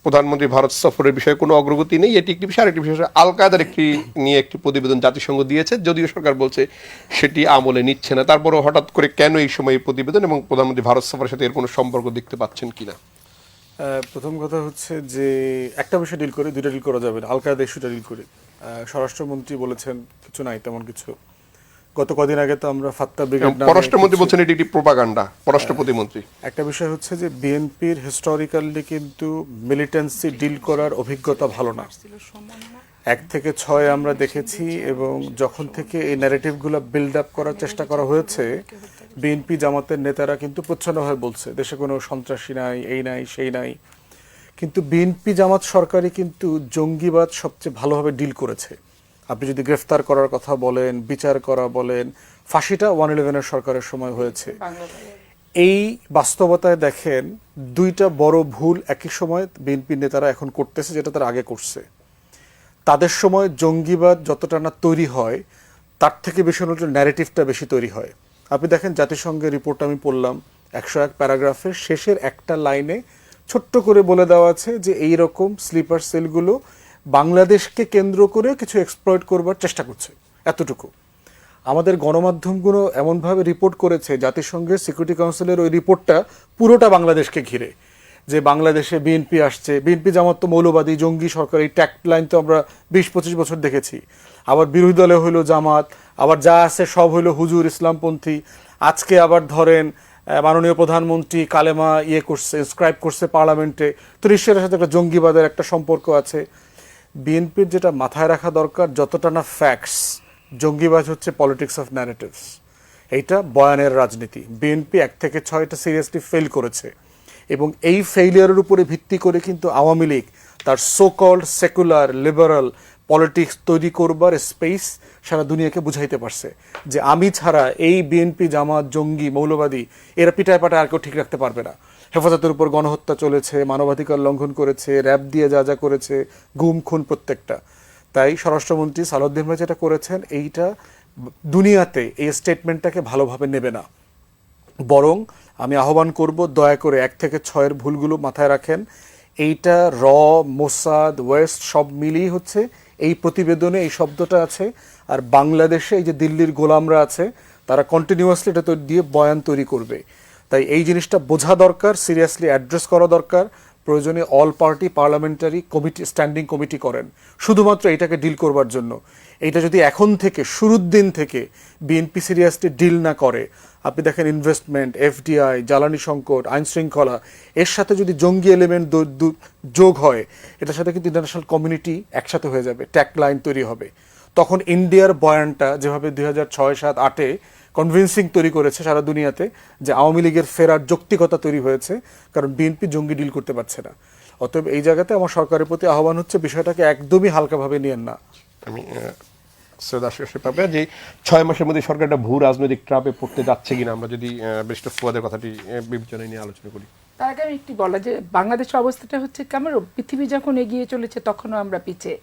প্রধানমন্ত্রী ভারত সফরের বিষয়ে কোনো অগ্রগতি নেই, এটি একটি বিষয়। আরেকটি বিষয়, আল কায়দার নিয়ে একটি প্রতিবেদন জাতিসংঘ দিয়েছে, যদিও সরকার বলছে সেটি আমলে নিচ্ছে না। তারপরও হঠাৎ করে কেন এই সময় এই প্রতিবেদন, এবং প্রধানমন্ত্রী ভারত সফরের সাথে এর কোনো সম্পর্ক দেখতে পাচ্ছেন কিনা? প্রথম কথা হচ্ছে যে একটা বিষয় ডিল করে দুইটা ডিল করা যাবে না, আল কায়দা ইস্যুটা ডিল করে। স্বরাষ্ট্রমন্ত্রী বলেছেন কিছু নাই, তেমন কিছু। গত কদিন আগে তো আমরা ফাত্তা ব্রিগেড, পররাষ্ট্রমন্ত্রী বলছেন এটি একটি প্রোপাগান্ডা, পররাষ্ট্র প্রতিমন্ত্রী। একটা বিষয় হচ্ছে যে বিএনপির হিস্টোরিক্যালি কিন্তু মিলিটেন্সি ডিল করার অভিজ্ঞতা ভালো না। 1 থেকে 6 আমরা দেখেছি, এবং যখন থেকে এই ন্যারেটিভগুলো বিল্ড আপ করার চেষ্টা করা হয়েছে, বিএনপি জামাতের নেতারা কিন্তু প্রচ্ছন্নভাবে বলছে দেশে কোনো সন্ত্রাসী নাই, এই নাই সেই নাই। কিন্তু বিএনপি জামাত সরকারই কিন্তু জঙ্গিবাদ সবচেয়ে ভালোভাবে ডিল করেছে। আপনি যদি গ্রেফতার করার কথা বলেন, বিচার করা বলেন, ফাঁসিটা 111-এর সরকারের সময় হয়েছে। এই বাস্তবতায় দেখেন 2টা বড় ভুল একই সময় বিএনপি নেতারা এখন করতেছে, যেটা তারা আগে করছে। তাদের সময় জঙ্গিবাদ যতটা না তৈরি হয় তার থেকে বেশি ন্যারেটিভটা বেশি তৈরি হয়। আপনি দেখেন জাতিসংঘের রিপোর্ট আমি পড়লাম, 101 প্যারাগ্রাফের শেষের একটা লাইনে ছোট্ট করে বলে দেওয়া আছে যে এই রকম স্লিপার সেলগুলো বাংলাদেশকে কেন্দ্র করে কিছু এক্সপ্লয়েট করবার চেষ্টা করছে, এতটুকু। আমাদের গণমাধ্যমগুলো এমনভাবে রিপোর্ট করেছে, জাতিসংঘের সিকিউরিটি কাউন্সিলের ওই রিপোর্টটা পুরোটা বাংলাদেশকে ঘিরে, যে বাংলাদেশে বিএনপি আসছে, বিএনপি জামাত তো মৌলবাদী জঙ্গি সরকার, এই ট্যাগ লাইন তো আমরা 20-25 বছর দেখেছি। আবার বিরোধী দলে হইলো জামাত, আবার যা আছে সব হইলো হুজুর ইসলামপন্থী। আজকে আবার ধরেন মাননীয় প্রধানমন্ত্রী কালেমা করছে, ইনস্ক্রাইব করছে পার্লামেন্টে, তো নিশ্চয়ের সাথে একটা জঙ্গিবাদের একটা সম্পর্ক আছে। বিএনপির যেটা মাথায় রাখা দরকার, যতটা না ফ্যাক্টস, জঙ্গিবাজ হচ্ছে পলিটিক্স অফ ন্যারেটিভস, এইটা বয়ানের রাজনীতি। বিএনপি 1 থেকে 6 এটা সিরিয়াসলি ফেল করেছে, এবং এই ফেইলিয়ারের উপরে ভিত্তি করে কিন্তু আওয়ামী লীগ তার so called secular liberal politics তৈরি করবার স্পেস সারা দুনিয়াকে বুঝাইতে পারছে যে আমি ছাড়া এই বিএনপি জামাত জঙ্গি মৌলবাদী এরা পিটায় পাটায় আর কেউ ঠিক রাখতে পারবে না। হেফাজতের উপর গণহত্যা চলেছে, মানবাধিকার লঙ্ঘন করেছে, র্যাব দিয়ে যা যা করেছে, গুম খুন প্রত্যেকটা। তাই স্বরাষ্ট্রমন্ত্রী সালাউদ্দিন ভাই যেটা করেছেন, এইটা দুনিয়াতে এই স্টেটমেন্টটাকে ভালোভাবে নেবে না, বরং আমি আহ্বান করব দয়া করে 1 থেকে 6-এর ভুলগুলো মাথায় রাখেন। এইটা মোসাদ, ওয়েস্ট সব মিলিয়ে হচ্ছে এই প্রতিবেদনে এই শব্দটা আছে। আর বাংলাদেশে এই যে দিল্লির গোলামরা আছে, তারা কন্টিনিউয়াসলি এটা দিয়ে বয়ান তৈরি করবে। তাই এই জিনিসটা বোঝা দরকার, সিরিয়াসলি অ্যাড্রেস করা দরকার। প্রয়োজনে all party parliamentary committee, standing committee করেন শুধুমাত্র এটাকে ডিল করবার জন্য। এইটা যদি এখন থেকে, শুরুর দিন থেকে বিএনপি সিরিয়াসলি ডিল না করে, আপনি দেখেন ইনভেস্টমেন্ট, এফডিআই, জ্বালানি সংকট, আইন শৃঙ্খলা, এর সাথে যদি জঙ্গি এলিমেন্ট যোগ হয়, এটার সাথে কিন্তু ইন্টারন্যাশনাল কমিউনিটি একসাথে হয়ে যাবে, ট্যাগ লাইন তৈরি হবে। তখন ইন্ডিয়ার বয়ানটা যেভাবে 2006, 7, 8-এ কনভিন্সিং তৈরি করেছে সারা দুনিয়াতে, যে আওয়ামী লীগের ফেরার যৌক্তিকতা তৈরি হয়েছে, কারণ বিএনপি জঙ্গি ডিল করতে পারছে না। অতএব এই জায়গাতে আমার সরকারের প্রতি আহ্বান হচ্ছে, বিষয়টাকে একদমই হালকাভাবে নিয়েন না। আমি পাবে যে 6 মাসের মধ্যে সরকারটা ভূ রাজনৈতিক ট্রাপে পড়তে যাচ্ছে কিনা, আমরা যদি ব্যারিস্টার ফুয়াদের কথাটি বিবেচনায় নিয়ে আলোচনা করি। তার আগে আমি একটু বলা যে বাংলাদেশের অবস্থাটা হচ্ছে কেমন, পৃথিবী যখন এগিয়ে চলেছে তখনও আমরা পিছিয়ে।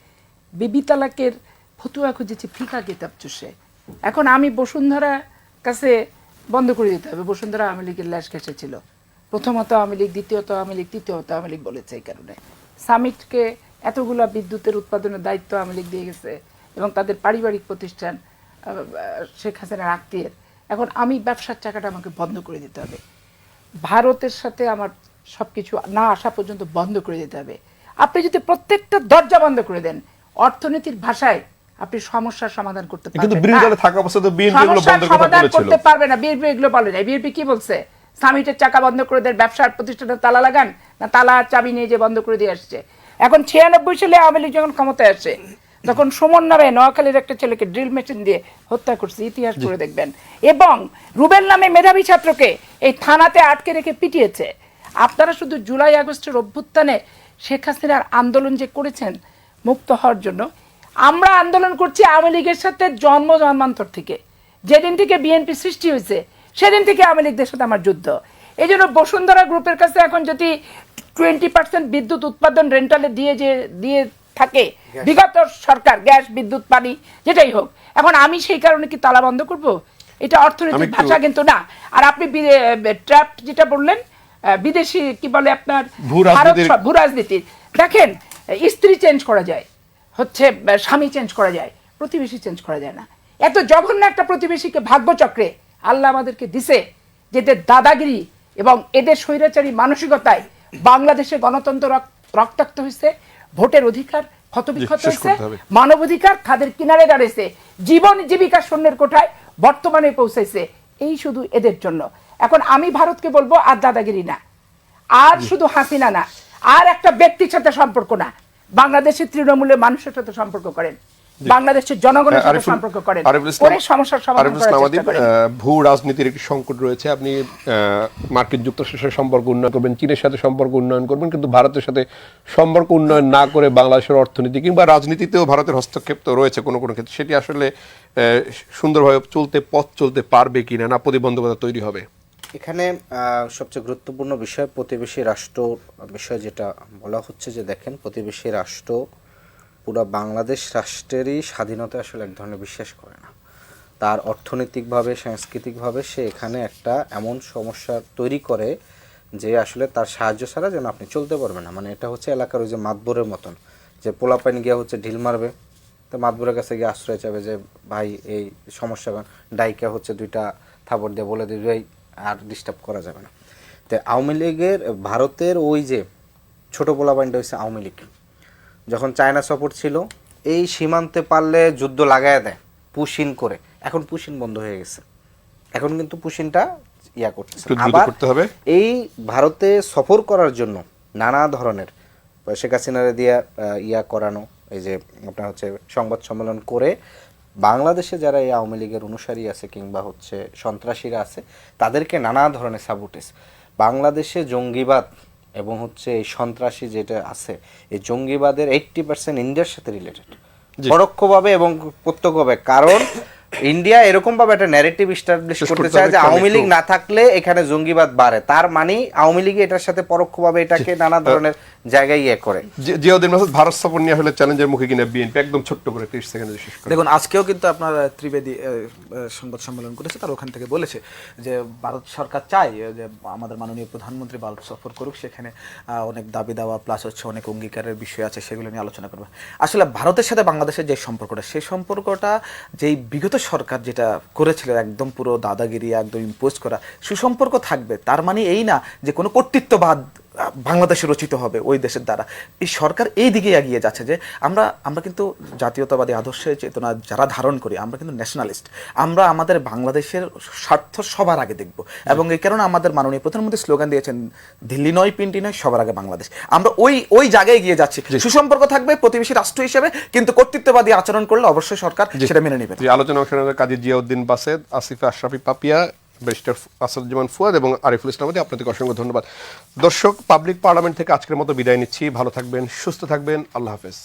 বিবি তালাকের ফতুয়া খুঁজেছি ফিকা কিতাব চুষে। এখন আমি বসুন্ধরা কাছে বন্ধ করে দিতে হবে, বসুন্ধরা আওয়ামী লীগের ল্যাস ঘেঁষেছিল, প্রথমত আওয়ামী লীগ, দ্বিতীয়ত আওয়ামী লীগ, তৃতীয়ত আওয়ামী লীগ বলেছে। এই কারণে সামিটকে এতগুলা বিদ্যুতের উৎপাদনের দায়িত্ব আওয়ামী লীগ দিয়ে গেছে এবং তাদের পারিবারিক প্রতিষ্ঠান শেখ হাসিনার আত্মীয়ের। এখন আমি ব্যবসার চাকাটা আমাকে বন্ধ করে দিতে হবে, ভারতের সাথে আমার সবকিছু না আসা পর্যন্ত বন্ধ করে দিতে হবে। আপনি যদি প্রত্যেকটা দরজা বন্ধ করে দেন, অর্থনীতির ভাষায় আপনি সমস্যার সমাধান করতে পারবেন না। কিন্তু বিরোধী দলে থাকা অবস্থায় তো বিএনপি এগুলো বন্ধ সমস্যার করার কথা সমাধান বলেছিল। করতে পারবে না, বিএনপি এগুলো বলে নাই। বিএনপি কি বলছে? সামিটের চাকা বন্ধ করে দেন, ব্যবসার প্রতিষ্ঠানে তালা লাগান, না তালা আর চাবি নিয়ে যে বন্ধ করে দিয়ে আসছে। এখন 96 সালে আওয়ামী লীগ যখন ক্ষমতায় আসে, তখন সুমন নামে নোয়াখালীর একটা ছেলেকে ড্রিল মেশিন দিয়ে হত্যা করছে, ইতিহাস পড়ে দেখবেন। এবং রুবেল নামে মেধাবী ছাত্রকে এই থানাতে আটকে রেখে পিটিয়েছে। আপনারা শুধু জুলাই আগস্টের অভ্যুত্থানে শেখ হাসিনার আন্দোলন যে করেছেন মুক্ত হওয়ার জন্য, আমরা আন্দোলন করছি আওয়ামী লীগের সাথে জন্মান্তর থেকে। যেদিন থেকে বিএনপি সৃষ্টি হয়েছে সেদিন থেকে আওয়ামী লীগদের সাথে আমার যুদ্ধ। এই জন্য বসুন্ধরা গ্রুপের কাছে এখন যদি 20% বিদ্যুৎ উৎপাদন রেন্টালে দিয়ে থাকে বিগত সরকার, গ্যাস, বিদ্যুৎ, পানি যেটাই হোক, এখন আমি সেই কারণে কি তালা বন্ধ করব? এটা অর্থনৈতিক ভাষা কিন্তু না। আর আপনি ট্র্যাপ যেটা বললেন, বিদেশি কি বলে আপনার ভূ রাজনীতির, দেখেন স্ত্রী চেঞ্জ করা যায়, হচ্ছে স্বামী চেঞ্জ করা যায়, প্রতিবেশী চেঞ্জ করা যায় না। এত জঘন্য একটা প্রতিবেশীকে ভাগ্যচক্রে আল্লাহ আমাদেরকে দিছে, যেদের দাদাগিরি এবং এদের স্বৈরাচারী মানসিকতায় বাংলাদেশে গণতন্ত্র রক্তাক্ত হয়েছে, ভোটের অধিকার ক্ষতবিক্ষত হয়েছে, মানবাধিকার তাদের কিনারে দাঁড়িয়েছে, জীবন জীবিকা শূন্যের কোঠায় বর্তমানে পৌঁছাইছে, এই শুধু এদের জন্য। এখন আমি ভারতকে বলবো আর দাদাগিরি না, আর শুধু হাসিনা না, আর একটা ব্যক্তির সাথে সম্পর্ক না, বাংলাদেশের তৃণমূলের মানুষের সাথে সম্পর্ক করেন, বাংলাদেশের জনগণের সাথে সম্পর্ক করেন, করে সমস্যার সমাধান করার চেষ্টা করেন। ভূ রাজনীতির একটি সংকট রয়েছে। আপনি মার্কিন যুক্তরাষ্ট্রের সম্পর্ক উন্নয়ন করবেন, চীনের সাথে সম্পর্ক উন্নয়ন করবেন, কিন্তু ভারতের সাথে সম্পর্ক উন্নয়ন না করে বাংলাদেশের অর্থনীতি কিংবা রাজনীতিতেও ভারতের হস্তক্ষেপ তো রয়েছে কোনো কোনো ক্ষেত্রে, সেটি আসলে সুন্দরভাবে পথ চলতে পারবে কিনা, না প্রতিবন্ধকতা তৈরি হবে? এখানে সবচেয়ে গুরুত্বপূর্ণ বিষয় প্রতিবেশী রাষ্ট্র বিষয়, যেটা বলা হচ্ছে যে দেখেন, প্রতিবেশী রাষ্ট্র পুরো বাংলাদেশ রাষ্ট্রেরই স্বাধীনতা আসলে এক ধরনের বিশ্বাস করে না। তার অর্থনৈতিকভাবে, সাংস্কৃতিকভাবে সে এখানে একটা এমন সমস্যা তৈরি করে যে আসলে তার সাহায্য ছাড়া যেন আপনি চলতে পারবেন না। মানে এটা হচ্ছে এলাকার ওই যে মাতবরের মতন, যে পোলাপাইন গিয়া হচ্ছে ঢিল মারবে, তো মাতবরের কাছে গিয়ে আশ্রয় চাবে যে ভাই এই সমস্যা, ডাইকা হচ্ছে 2টা থাপড় দিয়ে বলে দিবে আর ডিস্টার্ব করা যাবে না। তো আওয়ামী লীগের ভারতের ওই যে ছোটো পোলাপাইনটা হচ্ছে আওয়ামী লীগ, যখন চায়না সাপোর্ট ছিল এই সীমান্তে পারলে যুদ্ধ লাগায় দেয় পুশিন করে। এখন পুশিন বন্ধ হয়ে গেছে, এখন কিন্তু পুশিনটা করতেছে। আবার এই ভারতে সফর করার জন্য নানা ধরনের শেখ হাসিনারে দিয়ে করানো, এই যে আপনার হচ্ছে সংবাদ সম্মেলন করে বাংলাদেশে যারা এই আওয়ামী লীগের অনুসারী আছে কিংবা হচ্ছে সন্ত্রাসীরা আছে তাদেরকে নানা ধরনের সাবোটেজ। বাংলাদেশে জঙ্গিবাদ এবং হচ্ছে এই সন্ত্রাসী যেটা আছে, এই জঙ্গিবাদের 80% ইন্ডিয়ার সাথে রিলেটেড, পরোক্ষভাবে এবং প্রত্যক্ষভাবে। কারণ ইন্ডিয়া এরকম ভাবে একটা ন্যারেটিভ এস্টাবলিশ শেষ করতে করতে চায় হবে যে একটু আওয়ামী লীগ একটু। না থাকলে এখানে জঙ্গিবাদ বাড়ে, তার মানে আওয়ামী লীগ এটার সাথে পরোক্ষভাবে এটাকে নানা ধরনের জায়গায় ইয়ে করে। জিয়াউদ্দিন মাসুদ ভারত সফর নিয়ে হলে চ্যালেঞ্জের মুখে কিনা বিএনপি একদম ছোট্ট করে 30 সেকেন্ডে শেষ করে। দেখুন আজকেও কিন্তু আপনার ত্রিবেদী সংবাদ সম্মেলন করেছে, তার ওখান থেকে বলেছে যে ভারত সরকার চায় যে আমাদের মাননীয় প্রধানমন্ত্রী ভারত সফর করুক, সেখানে অনেক দাবি দাওয়া প্লাস হচ্ছে অনেক অঙ্গীকারের বিষয় আছে, সেগুলো নিয়ে আলোচনা করবে। আসলে ভারতের সাথে বাংলাদেশের যে সম্পর্কটা, সেই সম্পর্কটা যেই বিগত সরকার যেটা করেছিল একদম পুরো দাদাগিরি একদম ইম্পোজ করা, সুসম্পর্ক থাকবে তার মানে এই না যে কোনো কর্তৃত্ববাদ বাংলাদেশে রচিত হবে ওই দেশের দ্বারা। এই সরকার এই দিকে এগিয়ে যাচ্ছে যে আমরা কিন্তু জাতীয়তাবাদী আদর্শের চেতনা যারা ধারণ করি, আমরা কিন্তু ন্যাশনালিস্ট, আমরা আমাদের বাংলাদেশের স্বার্থ সবার আগে দেখব। এবং এই কারণে আমাদের মাননীয় প্রধানমন্ত্রী স্লোগান দিয়েছেন, দিল্লি নয় পিন্ডি নয়, সবার আগে বাংলাদেশ। আমরা ওই জায়গায় এগিয়ে যাচ্ছি। সুসম্পর্ক থাকবে প্রতিবেশী রাষ্ট্র হিসেবে, কিন্তু কর্তৃত্ববাদী আচরণ করলে অবশ্যই সরকার সেটা মেনে নেবে। আলোচনা অনুষ্ঠানে কাজী জিয়াউদ্দিন বাসেদ, আসিফা আশরাফি পাপিয়া, ব্যারিস্টার আসাদুজ্জামান ফুয়াদ এবং আরিফুল ইসলাম, আপনাদেরকে অসংখ্য ধন্যবাদ। দর্শক, পাবলিক পার্লামেন্ট থেকে আজকের মতো বিদায় নিচ্ছি। ভালো থাকবেন, সুস্থ থাকবেন, আল্লাহ হাফেজ।